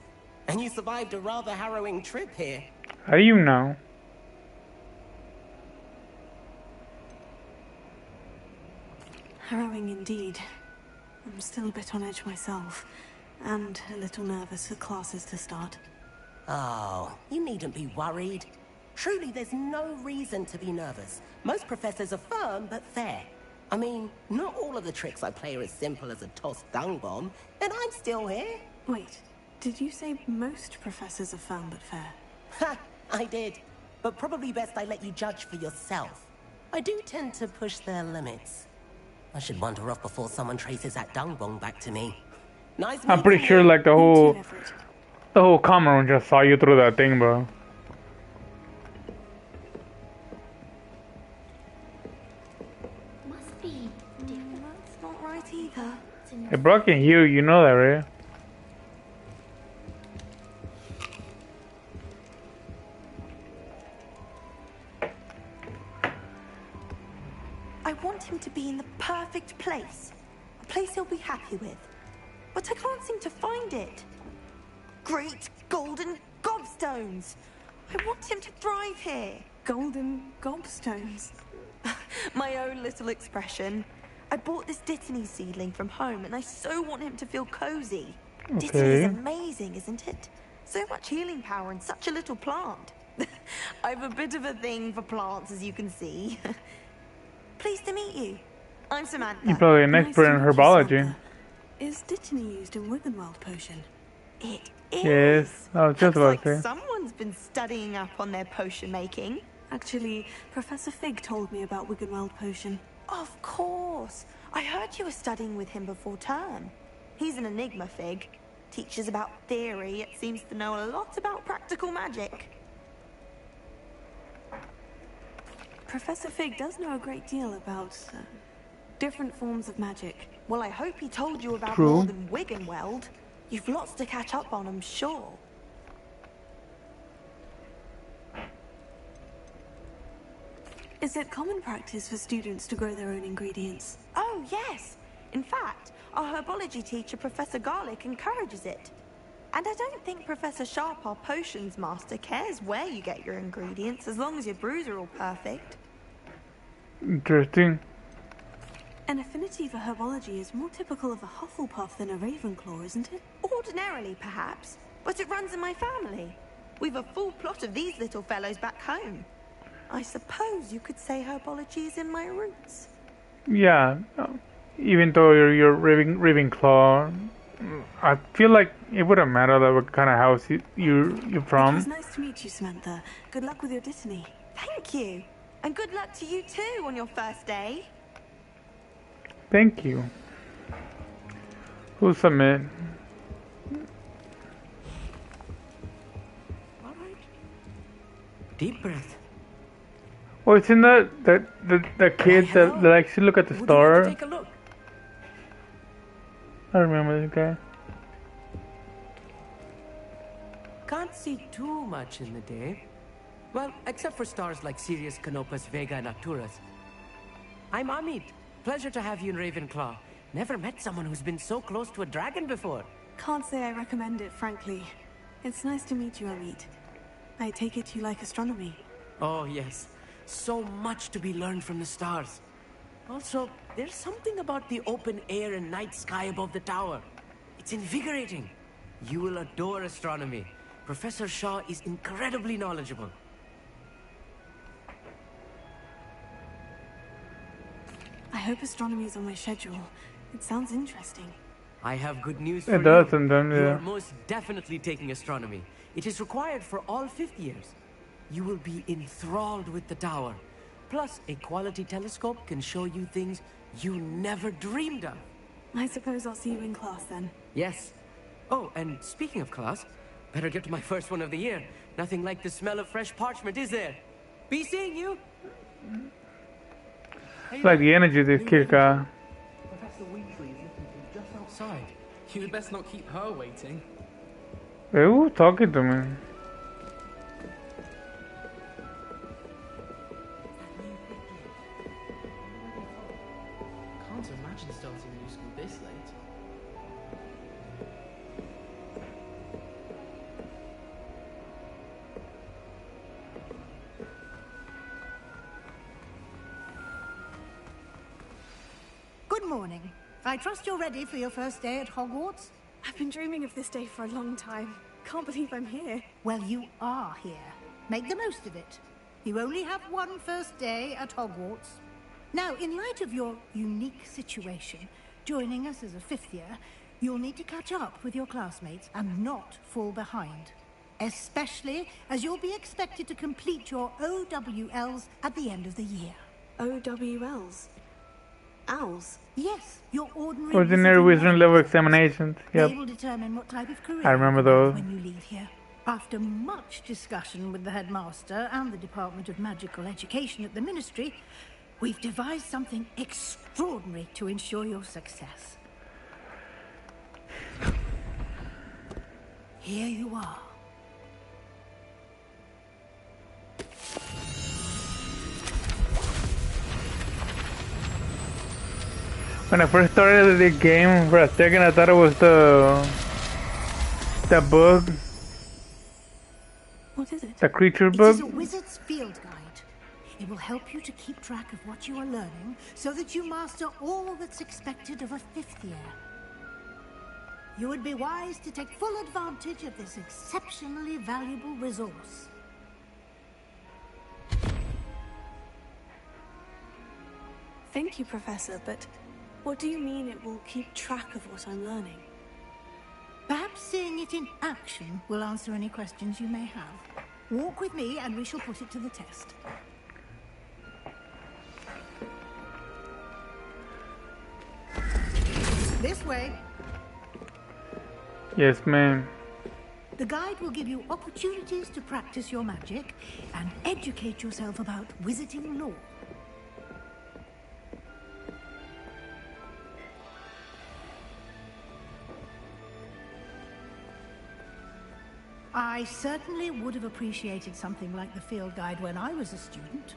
And you survived a rather harrowing trip here. How do you know? Harrowing indeed. I'm still a bit on edge myself, and a little nervous for classes to start. Oh, you needn't be worried. Truly, there's no reason to be nervous. Most professors are firm but fair. I mean, not all of the tricks I play are as simple as a tossed dung bomb, and I'm still here. Wait, did you say most professors are firm but fair? Ha, I did. But probably best I let you judge for yourself. I do tend to push their limits. I should wander off before someone traces that dung bong back to me. Nice I'm pretty sure like the whole common room just saw you through that thing, bro. Must be different. That's not right either. Hey, bro, I can hear you. You know that, right? I want him to be in the perfect place. A place he'll be happy with. But I can't seem to find it. Great golden gobstones! I want him to thrive here. Golden gobstones? My own little expression. I bought this Dittany seedling from home and I so want him to feel cozy. Okay. Dittany is amazing, isn't it? So much healing power in such a little plant. I've a bit of a thing for plants, as you can see. Pleased to meet you. I'm Samantha. You're probably an expert in herbology. Is Dittany used in Wiggenweld potion? It is. Yes, I was just about to say. Someone's been studying up on their potion making. Actually, Professor Fig told me about Wiggenweld potion. Of course. I heard you were studying with him before term. He's an enigma, Fig. Teaches about theory, yet seems to know a lot about practical magic. Professor Fig does know a great deal about different forms of magic. Well, I hope he told you about True. more than Wiggenweld. You've lots to catch up on, I'm sure. Is it common practice for students to grow their own ingredients? Oh, yes. In fact, our herbology teacher, Professor Garlick, encourages it. And I don't think Professor Sharp, our potions master, cares where you get your ingredients, as long as your brews are all perfect. Interesting. An affinity for herbology is more typical of a Hufflepuff than a Ravenclaw, isn't it? Ordinarily, perhaps, but it runs in my family. We've a full plot of these little fellows back home. I suppose you could say herbology is in my roots. Yeah, even though you're Ravenclaw, I feel like it wouldn't matter like what kind of house you're from. It was nice to meet you, Samantha. Good luck with your Dittany. Thank you. And good luck to you too on your first day. Thank you. Who submit? All right. Deep breath. Oh, isn't that the kid that likes to look at the star? Take a look. I remember this guy. Can't see too much in the day. Well, except for stars like Sirius, Canopus, Vega, and Arcturus. I'm Amit. Pleasure to have you in Ravenclaw. Never met someone who's been so close to a dragon before. Can't say I recommend it, frankly. It's nice to meet you, Amit. I take it you like astronomy. Oh, yes. So much to be learned from the stars. Also, there's something about the open air and night sky above the tower. It's invigorating. You will adore astronomy. Professor Shaw is incredibly knowledgeable. I hope astronomy is on my schedule. It sounds interesting. I have good news for you. It does, and then You yeah. are most definitely taking astronomy. It is required for all fifth years. You will be enthralled with the tower. Plus, a quality telescope can show you things you never dreamed of. I suppose I'll see you in class then. Yes. Oh, and speaking of class, better get to my first one of the year. Nothing like the smell of fresh parchment, is there? Be seeing you. It's like the energy this kid got. Professor Weasley is looking just outside. You'd best not keep her waiting. Hey, who's talking to me? Can't imagine starting new school this late. Good morning. I trust you're ready for your first day at Hogwarts? I've been dreaming of this day for a long time. Can't believe I'm here. Well, you are here. Make the most of it. You only have one first day at Hogwarts. Now, in light of your unique situation, joining us as a fifth year, you'll need to catch up with your classmates and not fall behind. Especially as you'll be expected to complete your OWLs at the end of the year. OWLs? Owls? Yes, your ordinary Wizarding level examinations. Yep. They will determine what type of career I remember you have those. when you leave here. After much discussion with the headmaster and the Department of Magical Education at the Ministry, we've devised something extraordinary to ensure your success. Here you are. When I first started the game, for a second I thought it was the book. What is it? The creature book. It is a wizard's field guide. It will help you to keep track of what you are learning so that you master all that's expected of a 5th year. You would be wise to take full advantage of this exceptionally valuable resource. Thank you, Professor, but what do you mean it will keep track of what I'm learning? Perhaps seeing it in action will answer any questions you may have. Walk with me and we shall put it to the test. This way. Yes, ma'am. The guide will give you opportunities to practice your magic and educate yourself about wizarding lore. I certainly would have appreciated something like the field guide when I was a student.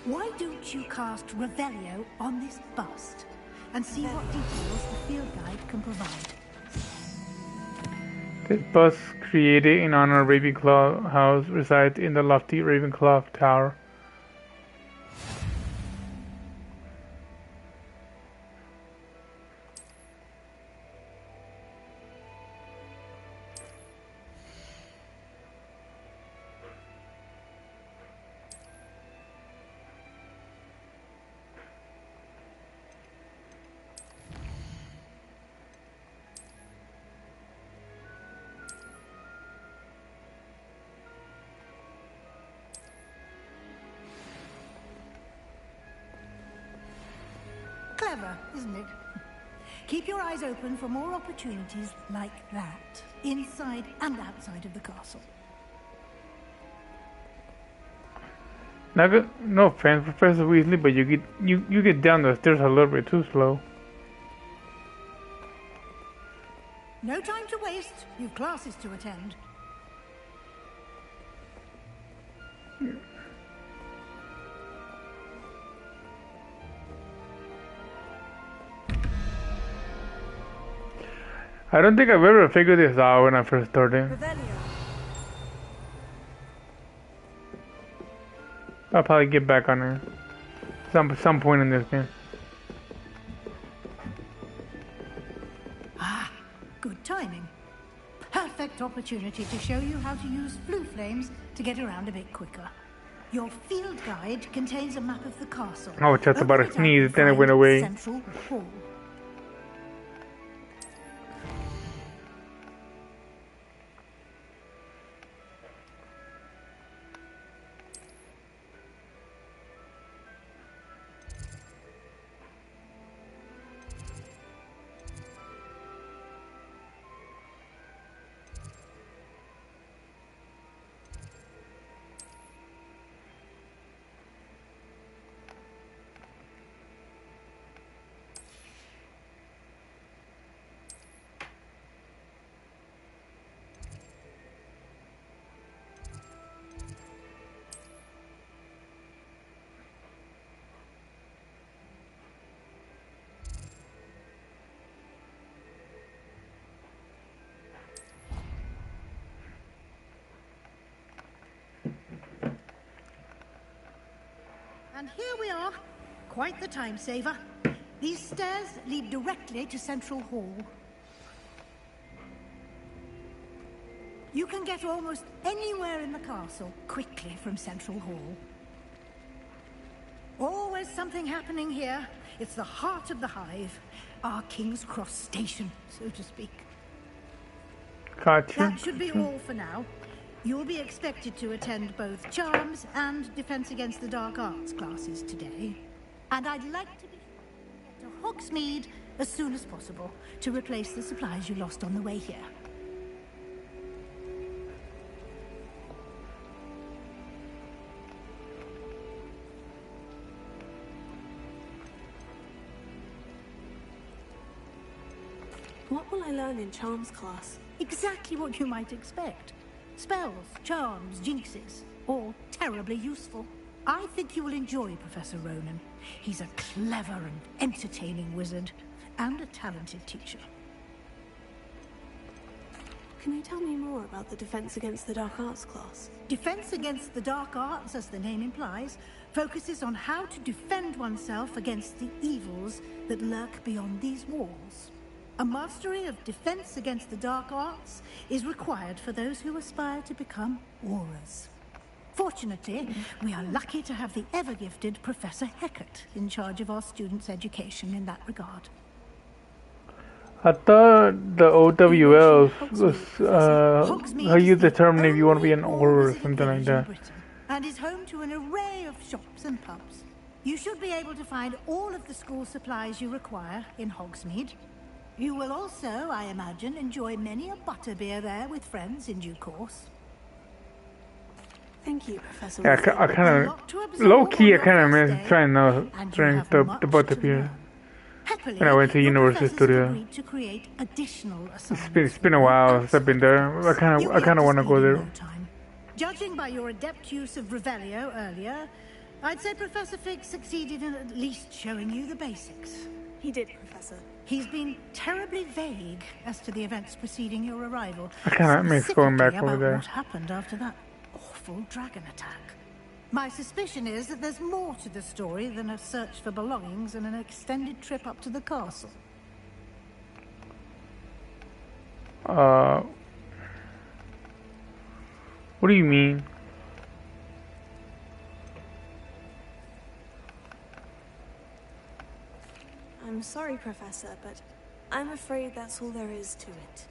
Why don't you cast Revelio on this bust and see what details the field guide can provide? This bust, created in honor of Ravenclaw House, resides in the lofty Ravenclaw Tower. Clever, isn't it? Keep your eyes open for more opportunities like that, inside and outside of the castle. No offense, Professor Weasley, but you get down the stairs a little bit too slow. No time to waste. You've classes to attend. I don't think I've ever figured this out when I first started. I'll probably get back on it some point in this game. Ah, good timing. Perfect opportunity to show you how to use blue flames to get around a bit quicker. Your field guide contains a map of the castle. I was just about to sneeze, then it went away. Central Hall. And here we are. Quite the time saver. These stairs lead directly to Central Hall. You can get almost anywhere in the castle quickly from Central Hall. Always something happening here. It's the heart of the hive. Our King's Cross station, so to speak. Gotcha. That should be all for now. You'll be expected to attend both Charms and Defense Against the Dark Arts classes today. And I'd like to be to Hogsmeade as soon as possible to replace the supplies you lost on the way here. What will I learn in Charms class? Exactly what you might expect. Spells, charms, jinxes, all terribly useful. I think you will enjoy Professor Ronan. He's a clever and entertaining wizard, and a talented teacher. Can you tell me more about the Defense Against the Dark Arts class? Defense Against the Dark Arts, as the name implies, focuses on how to defend oneself against the evils that lurk beyond these walls. A mastery of Defense Against the Dark Arts is required for those who aspire to become Aurors. Fortunately, we are lucky to have the ever-gifted Professor Hecat in charge of our students' education in that regard. I thought the OWL was how you determine if you want to be an Auror or something like that. And is home to an array of shops and pubs. You should be able to find all of the school supplies you require in Hogsmeade. You will also, I imagine, enjoy many a butterbeer there with friends in due course. Thank you, Professor. Yeah, I kind of low key. I kind of miss trying the butterbeer. When I went to Universal Studio. It's been a while since I've been there. I kind of want to go there. Judging by your adept use of Revelio earlier, I'd say Professor Fig succeeded in at least showing you the basics. He did, Professor. He's been terribly vague as to the events preceding your arrival. I kind of miss going back over there. What happened after that awful dragon attack? My suspicion is that there's more to the story than a search for belongings and an extended trip up to the castle. What do you mean? I'm sorry, Professor, but I'm afraid that's all there is to it.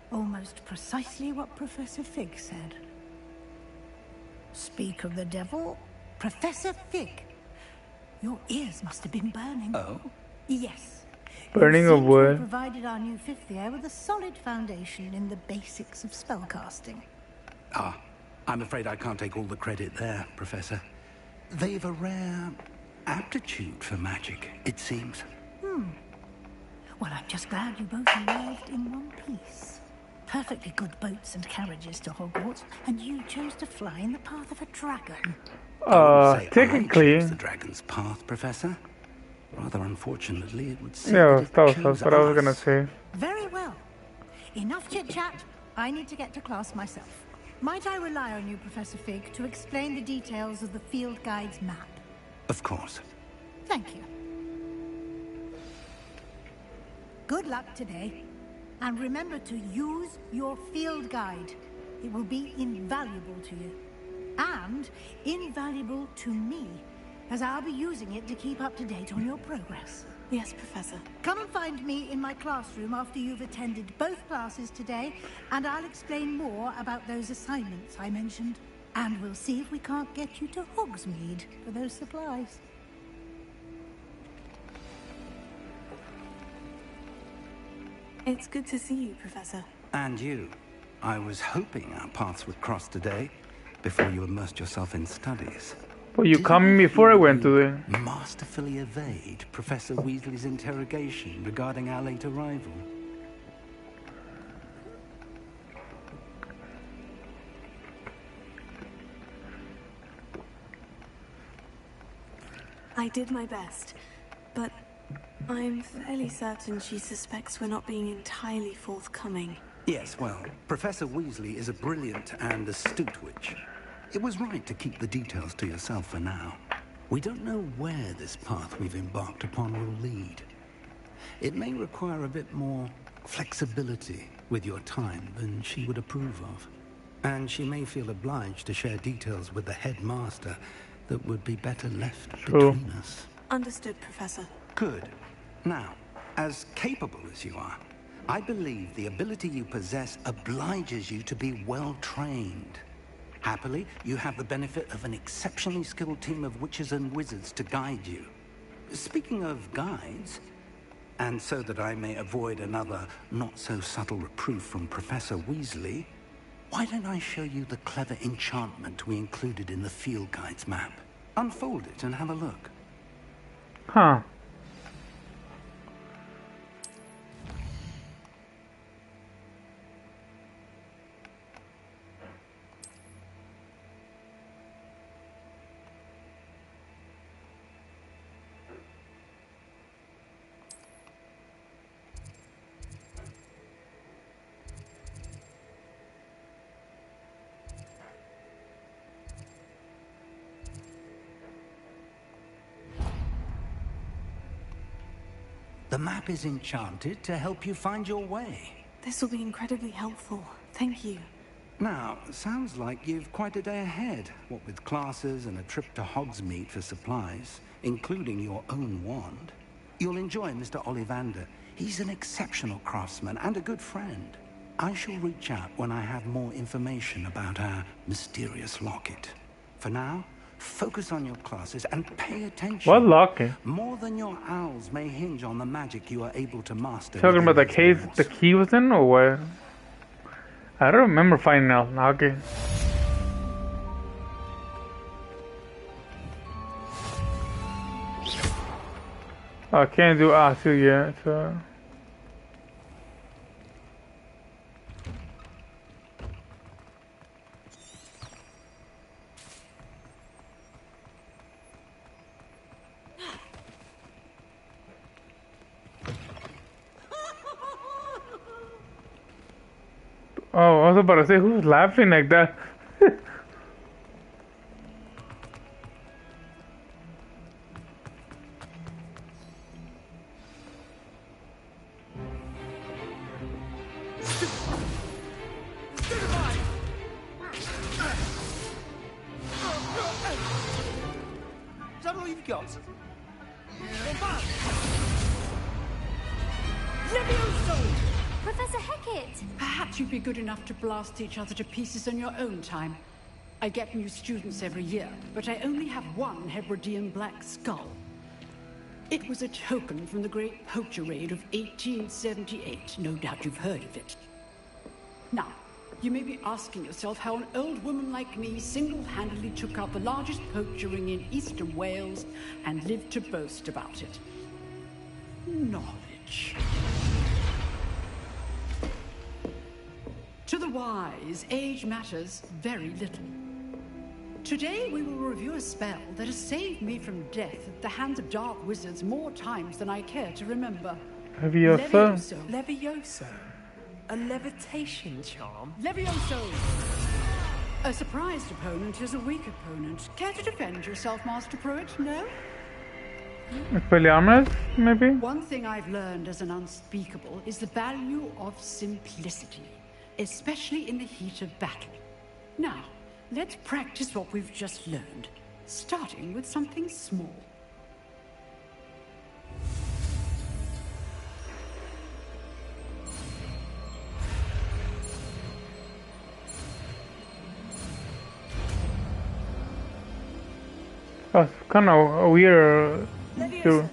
Almost precisely what Professor Fig said. Speak of the devil, Professor Fig. Your ears must have been burning. Oh? Yes. Burning of what? Provided our new fifth year with a solid foundation in the basics of spellcasting. Ah, I'm afraid I can't take all the credit there, Professor. They've a rare aptitude for magic, it seems. Well, I'm just glad you both arrived in one piece. Perfectly good boats and carriages to Hogwarts, and you chose to fly in the path of a dragon. Technically, I chose the dragon's path, Professor. Rather unfortunately, it would seem yeah, that's what I was gonna say. Very well. Enough chit-chat. I need to get to class myself. Might I rely on you, Professor Fig, to explain the details of the field guide's map? Of course. Thank you. Good luck today. And remember to use your field guide. It will be invaluable to you. And invaluable to me, as I'll be using it to keep up to date on your progress. Yes, Professor. Come and find me in my classroom after you've attended both classes today, and I'll explain more about those assignments I mentioned. And we'll see if we can't get you to Hogsmeade for those supplies. It's good to see you, Professor. And you. I was hoping our paths would cross today, before you immersed yourself in studies. Well, you called me before I went to the... Masterfully evade Professor Weasley's interrogation regarding our late arrival. I did my best, but I'm fairly certain she suspects we're not being entirely forthcoming. Yes, well, Professor Weasley is a brilliant and astute witch. It was right to keep the details to yourself for now. We don't know where this path we've embarked upon will lead. It may require a bit more flexibility with your time than she would approve of. And she may feel obliged to share details with the headmaster that would be better left between us. Understood, Professor. Good. Now, as capable as you are, I believe the ability you possess obliges you to be well-trained. Happily, you have the benefit of an exceptionally skilled team of witches and wizards to guide you. Speaking of guides, and so that I may avoid another not-so-subtle reproof from Professor Weasley, why don't I show you the clever enchantment we included in the field guide's map? Unfold it and have a look. Huh. The map is enchanted to help you find your way. This will be incredibly helpful. Thank you. Now, sounds like you've quite a day ahead, what with classes and a trip to Hogsmeade for supplies, including your own wand. You'll enjoy Mr. Ollivander. He's an exceptional craftsman and a good friend. I shall reach out when I have more information about our mysterious locket. For now, focus on your classes and pay attention. What locket? More than your owls may hinge on the magic you are able to master. Talking about the case the key was in, or what? I don't remember finding out locket. I can't do Asu yet, so. Oh, I was about to say, who's laughing like that? Is that all you've got? Professor Hecat! Perhaps you'd be good enough to blast each other to pieces on your own time. I get new students every year, but I only have one Hebridean black skull. It was a token from the Great Poacher Raid of 1878. No doubt you've heard of it. Now, you may be asking yourself how an old woman like me single-handedly took out the largest poacher ring in eastern Wales and lived to boast about it. Knowledge. To the wise, age matters very little. Today we will review a spell that has saved me from death at the hands of dark wizards more times than I care to remember. Leviosa. Leviosa? A levitation charm? Levioso! A surprised opponent is a weak opponent. Care to defend yourself, Master Pruitt? No? Expelliarmus, maybe? One thing I've learned as an unspeakable is the value of simplicity, especially in the heat of battle. Now, let's practice what we've just learned, starting with something small. That's kind of weird. Too.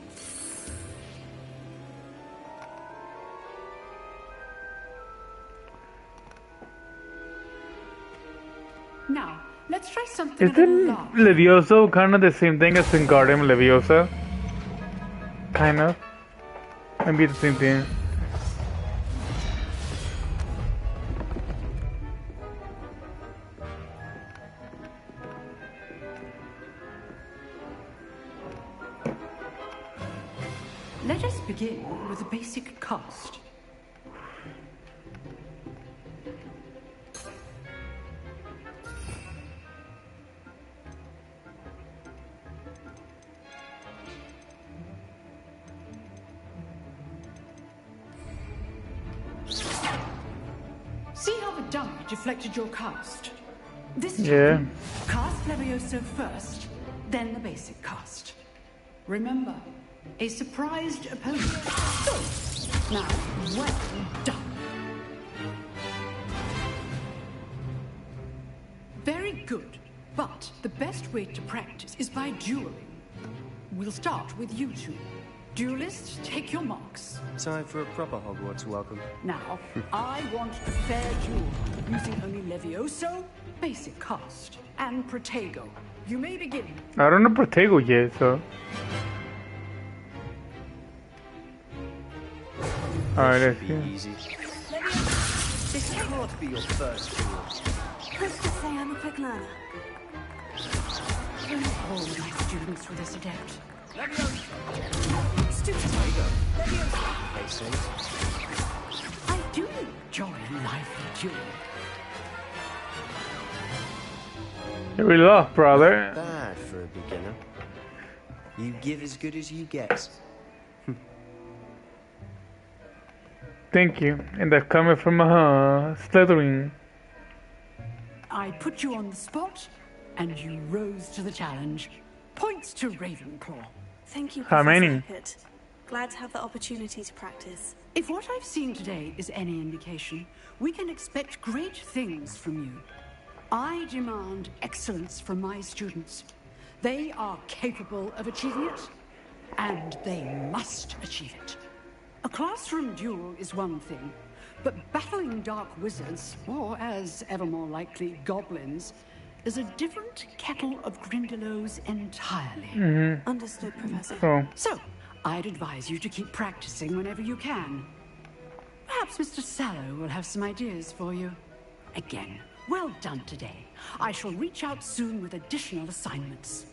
Now, let's try something. Isn't Levioso kind of the same thing as Wingardium Leviosa? Kind of. Maybe the same thing. Let us begin with a basic cast. See how the dummy deflected your cast? This time, cast Levioso first, then the basic cast. Remember, a surprised opponent. So, Now, well done. Very good. But the best way to practice is by dueling. We'll start with you two. Duelists, take your marks. Time for a proper Hogwarts welcome. Now, I want a fair duel, using only Levioso, basic cast, and Protego. You may begin. I don't know Protego yet, so... Alright, let's see. Easy. This can't be your first duel. Let's just say I'm a quick learner. All my students for this adept. Stupid tiger. I do enjoy a lively duel. We lost, brother. Not bad for a beginner. You give as good as you get. Thank you. And that's coming from Slytherin. I put you on the spot, and you rose to the challenge. Points to Ravenclaw. Thank you, How many? Professor Beckett. Glad to have the opportunity to practice. If what I've seen today is any indication, we can expect great things from you. I demand excellence from my students. They are capable of achieving it, and they must achieve it. A classroom duel is one thing, but battling dark wizards, or as ever more likely, goblins, is a different kettle of Grindylows entirely. Understood, Professor. Oh. So, I'd advise you to keep practicing whenever you can. Perhaps Mr. Sallow will have some ideas for you. Again, well done today. I shall reach out soon with additional assignments.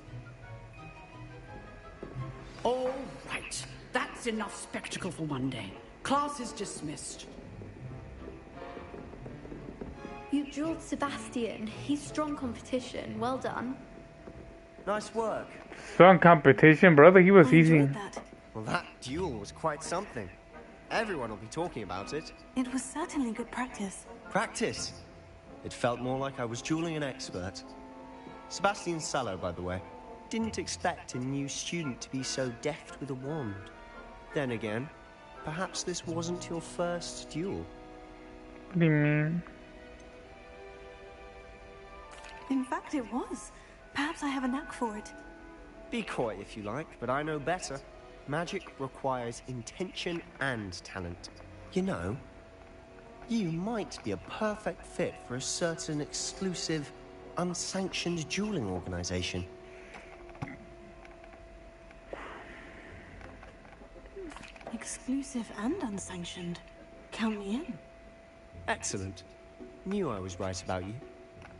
All right. That's enough spectacle for one day. Class is dismissed. You dueled Sebastian. He's strong competition. Well done. Nice work. Strong competition, brother. He was easy. Well, that duel was quite something. Everyone will be talking about it. It was certainly good practice. Practice? It felt more like I was dueling an expert. Sebastian Sallow, by the way. Didn't expect a new student to be so deft with a wand. Then again, perhaps this wasn't your first duel. What do you mean? In fact, it was. Perhaps I have a knack for it. Be coy if you like, but I know better. Magic requires intention and talent. You know, you might be a perfect fit for a certain exclusive, unsanctioned dueling organization. Exclusive and unsanctioned. Count me in. Excellent. Knew I was right about you.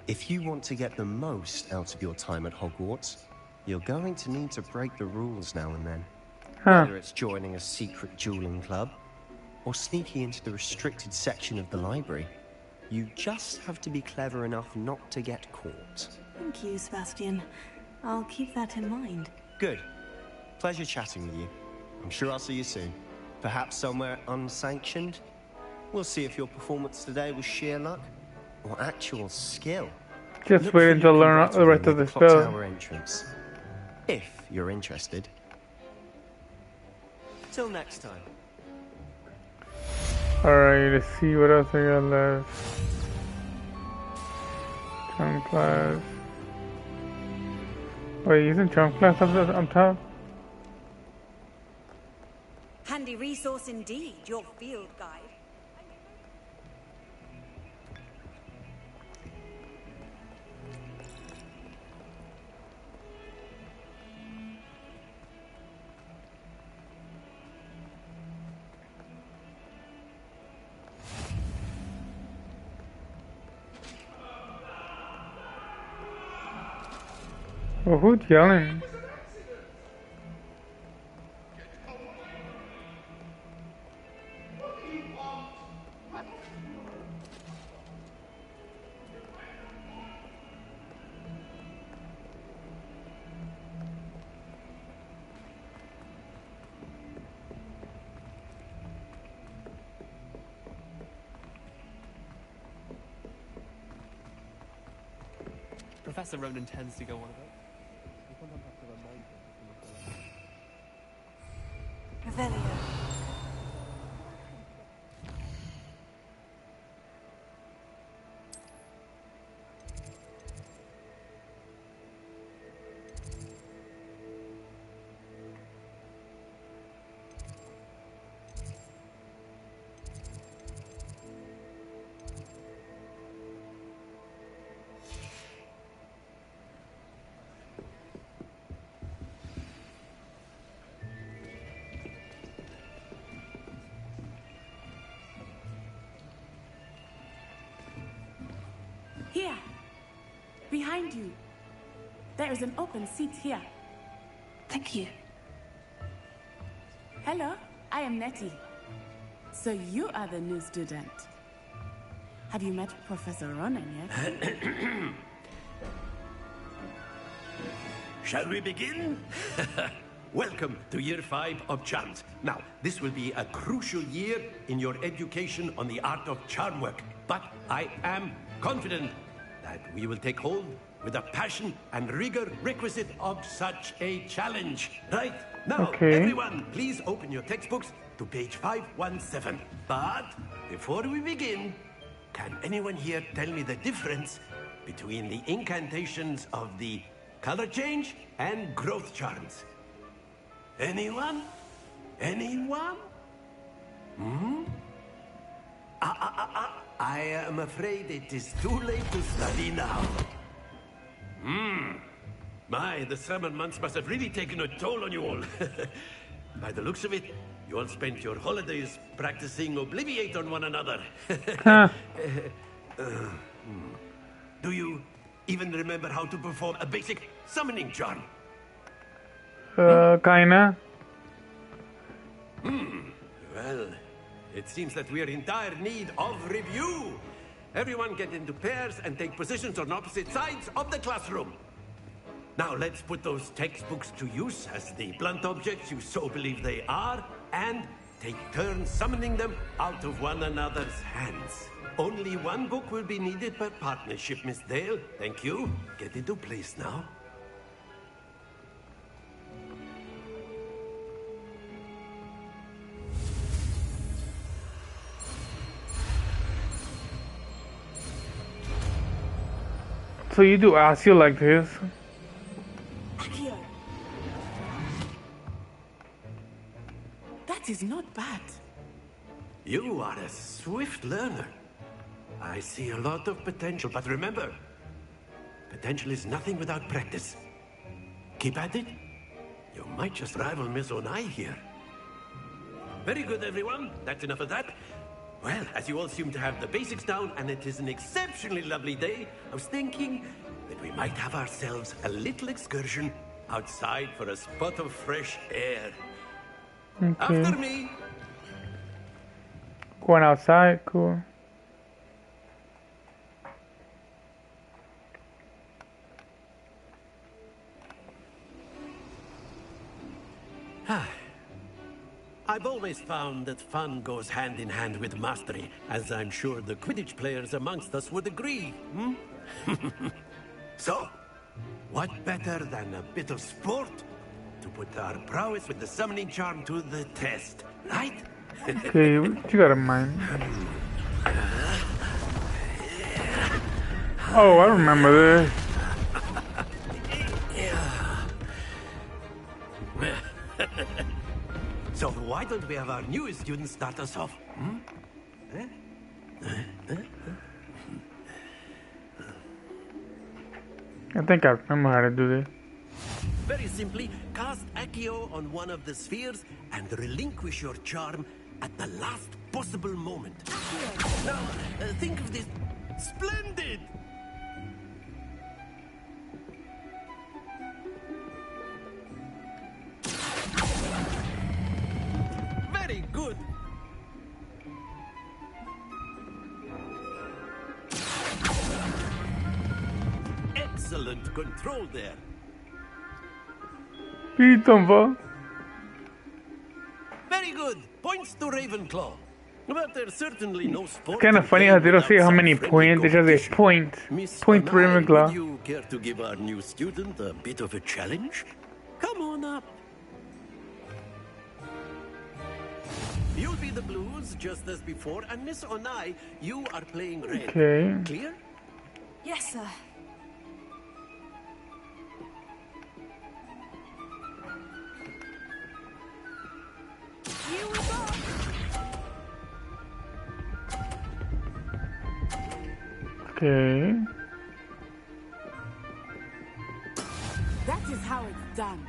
If you want to get the most out of your time at Hogwarts, you're going to need to break the rules now and then. Whether it's joining a secret dueling club, or sneaking into the restricted section of the library, you just have to be clever enough not to get caught. Thank you, Sebastian. I'll keep that in mind. Good. Pleasure chatting with you. I'm sure I'll see you soon. Perhaps somewhere unsanctioned? We'll see if your performance today was sheer luck or actual skill. Just wait until I learn the rest of the spell. Tower entrance, if you're interested. Till next time. Alright, let's see what else I got left. Charm class. Wait, isn't charm class on top? Handy resource indeed, your field guide. Oh, who's yelling? Professor Ronan tends to go on about. We sometimes have to remind him. Revelio. behind you. There is an open seat here. Thank you. Hello, I am Nettie. So you are the new student. Have you met Professor Ronan yet? Shall we begin? Welcome to Year 5 of Charms. Now, this will be a crucial year in your education on the art of charm work. But I am confident that we will take hold with the passion and rigor requisite of such a challenge. Right? Now, everyone, please open your textbooks to page 517. But before we begin, can anyone here tell me the difference between the incantations of the color change and growth charms? Anyone? Anyone? Hmm? I am afraid it is too late to study now. My, the summer months must have really taken a toll on you all. By the looks of it, you all spent your holidays practicing Obliviate on one another. Do you even remember how to perform a basic summoning charm? Kinda. Well, it seems that we are in dire need of review. Everyone get into pairs and take positions on opposite sides of the classroom. Now let's put those textbooks to use as the blunt objects you so believe they are, and take turns summoning them out of one another's hands. Only one book will be needed per partnership, Miss Dale. Thank you. Get into place now. So you do Asio like this? Akio. That is not bad. You are a swift learner. I see a lot of potential, but remember, potential is nothing without practice. Keep at it. You might just rival Miss Onai here. Very good, everyone. That's enough of that. Well, as you all seem to have the basics down, and it is an exceptionally lovely day, I was thinking that we might have ourselves a little excursion outside for a spot of fresh air. Okay. After me. Going outside, cool. I've always found that fun goes hand in hand with mastery, as I'm sure the Quidditch players amongst us would agree. So, what better than a bit of sport to put our prowess with the summoning charm to the test, right? Okay, what you got in mind? Oh, I remember this. So why don't we have our newest student start us off? I think I remember how to do this. Very simply, cast Accio on one of the spheres and relinquish your charm at the last possible moment. Now, think of this. Splendid! Very good. Excellent control there. Pitomba. Very good. Points to Ravenclaw. But there's certainly no sport. It's kind of funny how they don't say how many points. They just say points. Point to Ravenclaw. Would you care to give our new student a bit of a challenge? Come on up. You'll be the blues just as before, and Miss Onai, you are playing red. Okay. Clear? Yes, sir. Here we go. Okay. That is how it's done.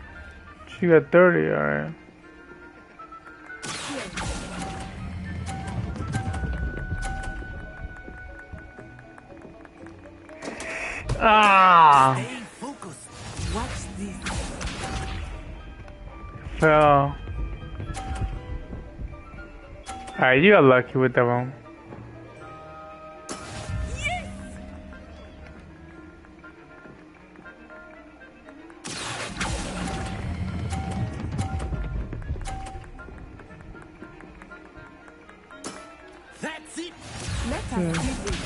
She got 30, alright. Ah! Stay focused. Watch this. Fell. Alright, you got lucky with that one. That's it. Let us do this.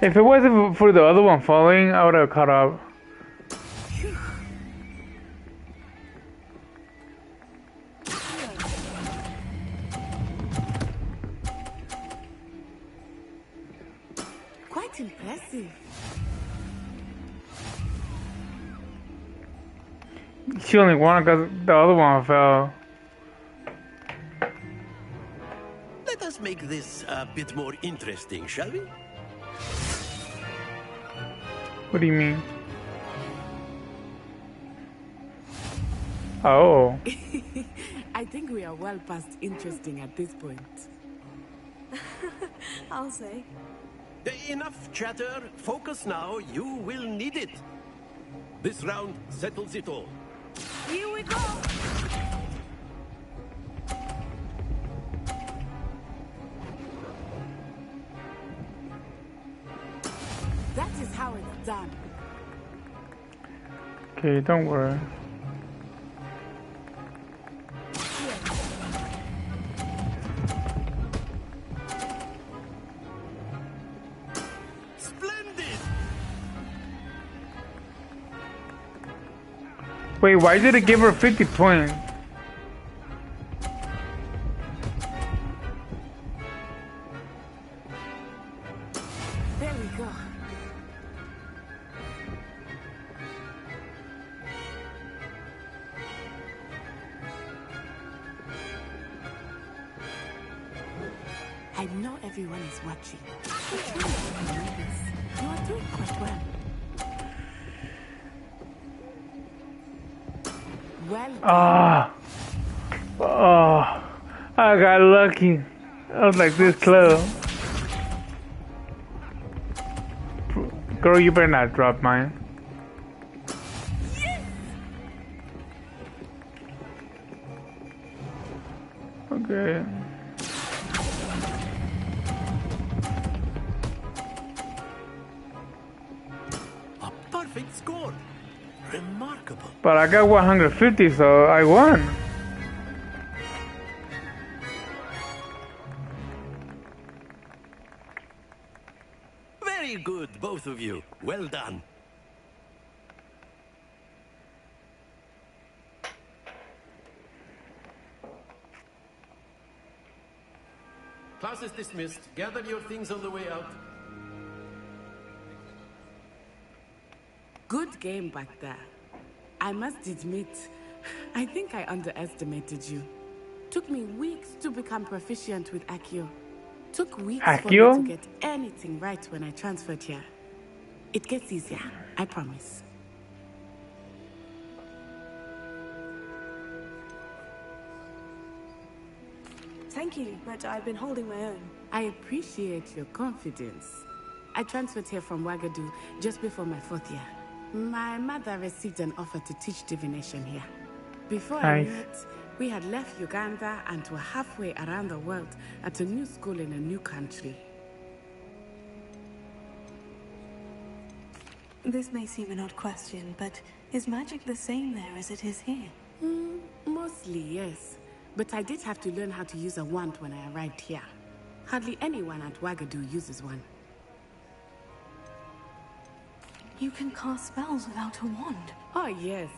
If it wasn't for the other one falling, I would have caught up. Quite impressive. She only won because the other one fell. Let us make this a bit more interesting, shall we? What do you mean? Oh. I think we are well past interesting at this point. I'll say. Enough chatter. Focus now. You will need it. This round settles it all. Here we go. That is how it's done. Okay, don't worry. Wait, why did it give her 50 points? There we go. I know everyone is watching. You are doing quite well. Well done. Ah. Oh. I got lucky. I was like this close. Girl, you better not drop mine. Okay. A perfect score. Remarkable. But I got 150, so I won. Very good, both of you. Well done. Class is dismissed. Gather your things on the way out. Good game back there. I must admit, I think I underestimated you. Took me weeks to become proficient with Accio. Took weeks for me to get anything right when I transferred here. It gets easier, I promise. Thank you, but I've been holding my own. I appreciate your confidence. I transferred here from Wagadu just before my 4th year. My mother received an offer to teach divination here. Before I knew it, we had left Uganda and were halfway around the world at a new school in a new country. This may seem an odd question, but is magic the same there as it is here? Mostly, yes. But I did have to learn how to use a wand when I arrived here. Hardly anyone at Wagadu uses one. You can cast spells without a wand? Oh, yes.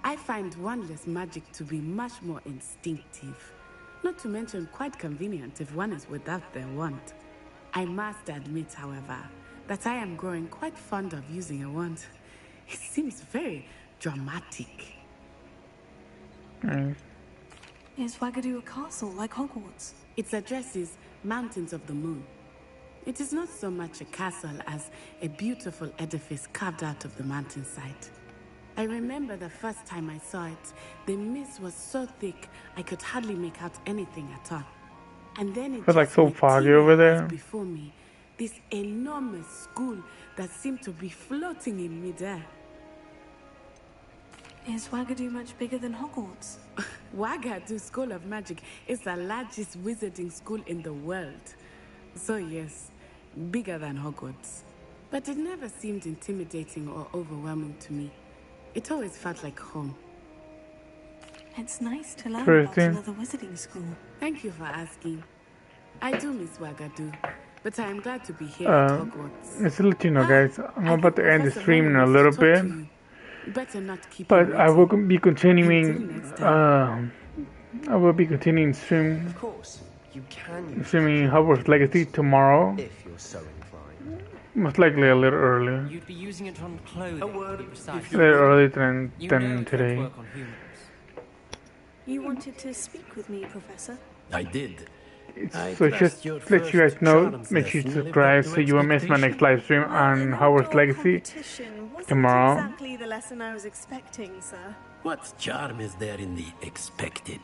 I find wandless magic to be much more instinctive. Not to mention quite convenient if one is without their wand. I must admit, however, that I am growing quite fond of using a wand. It seems very dramatic. Is Wagadu a castle like Hogwarts? Its address is Mountains of the Moon. It is not so much a castle as a beautiful edifice carved out of the mountainside. I remember the first time I saw it, the mist was so thick I could hardly make out anything at all. And then it Feels like just so foggy over materialized there. before me. This enormous school that seemed to be floating in midair. Is Wagadu much bigger than Hogwarts? Wagadu School of Magic is the largest wizarding school in the world. So yes, bigger than Hogwarts. But it never seemed intimidating or overwhelming to me. It always felt like home. It's nice to learn about Interesting. another wizarding school. Thank you for asking. I do miss Wagadu, but I am glad to be here at Hogwarts. Just to let you know, guys, I'm about to end the stream in a little bit, Better not keep but you I will waiting. be continuing. Until next time. I will be continuing stream. Of course, you can. Streaming Hogwarts Legacy tomorrow. If you're so inclined. Most likely a little early. You'd be using it on clothing, to be precise. A little earlier than You know it won't today. work on humans. You wanted to speak with me, Professor? I did. So just to let you guys know, make sure you subscribe so you won't miss my next live stream on Hogwarts Legacy tomorrow. Exactly the lesson I was expecting, sir. What charm is there in the expected?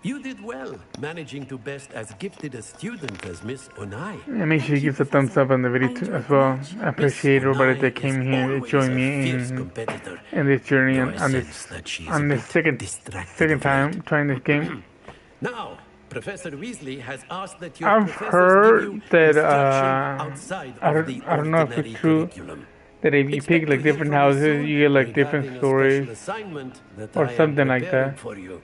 You did well, managing to best as gifted a student as Miss Onai. And make sure you give a thumbs up on the video too, as well. I appreciate everybody that came here and joined me in this journey on this second time trying this game. Now, Professor Weasley has asked that your I've professors heard give you that instruction outside I of the don't know if ordinary it's true curriculum. that if you pick like different houses, you get like different stories Assignment that or I am something like preparing that. for you.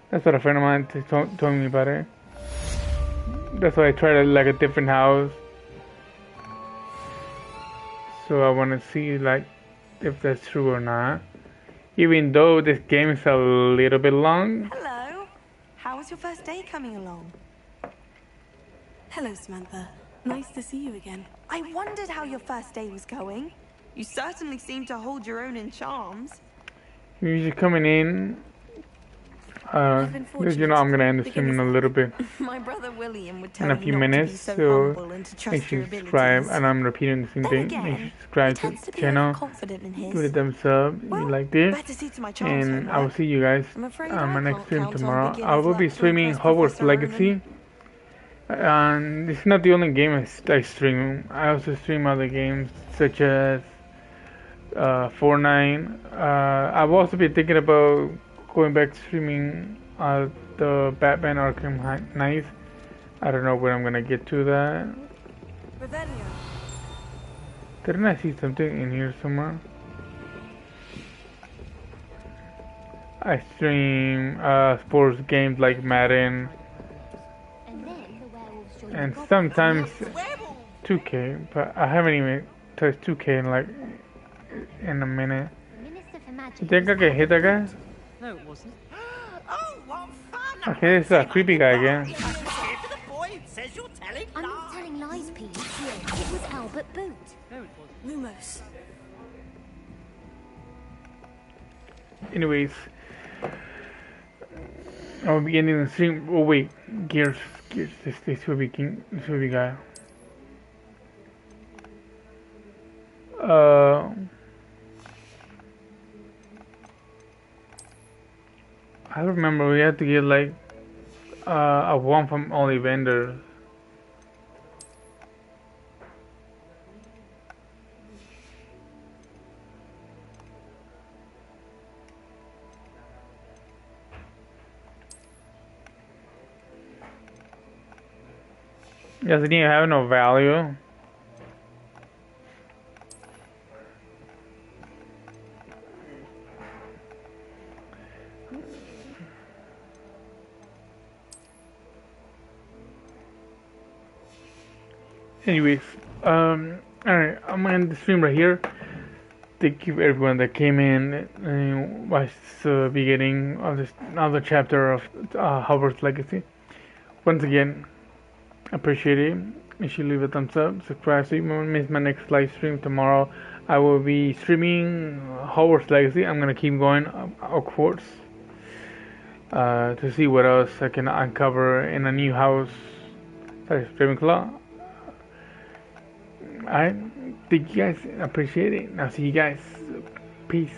That's what a friend of mine told me about it. That's why I tried like a different house. So I want to see like if that's true or not. Even though this game is a little bit long. Hello. How was your first day coming along? Hello, Samantha. Nice to see you again. I wondered how your first day was going. You certainly seem to hold your own in charms. You're just coming in. You know I'm gonna end the stream in a little bit. My brother William would tell In a me few not minutes, to be so humble so and to make trust sure your you subscribe, abilities. and I'm repeating the same Then thing. again, Make sure you subscribe to tends the to be channel, overconfident in his. give it a thumbs up if you liked it, better see to my charms, and I will see you guys I'm afraid on I my next can't stream count on tomorrow. beginner's I will be luck to streaming impress Hogwarts Professor Legacy, and this is not the only game I stream. I also stream other games such as Fortnite. I've also been thinking about going back to streaming the Batman Arkham Knight. I don't know when I'm gonna get to that. Revelio. Didn't I see something in here somewhere? I stream sports games like Madden and sometimes 2K, but I haven't even touched 2K in like in a minute. You think I can hit that guy? No, it wasn't. Okay, this is a creepy guy again. I'm not telling lies, Pete. It was Albert Boot. No, it wasn't. Lumos. Anyways, I'll be ending the stream. Oh wait, Gears. This will be guy. I remember we had to get like a one from only vendors. Doesn't even have no value. Anyways, alright, I'm gonna end the stream right here. Thank you everyone that came in and watched the beginning of this another chapter of Hogwarts Legacy. Once again, appreciate it. Make sure you leave a thumbs up, subscribe so you won't miss my next live stream tomorrow. I will be streaming Hogwarts Legacy. I'm gonna keep going, of course, to see what else I can uncover in a new house. Sorry, Ravenclaw. Alright, thank you guys, appreciate it. I'll see you guys. Peace.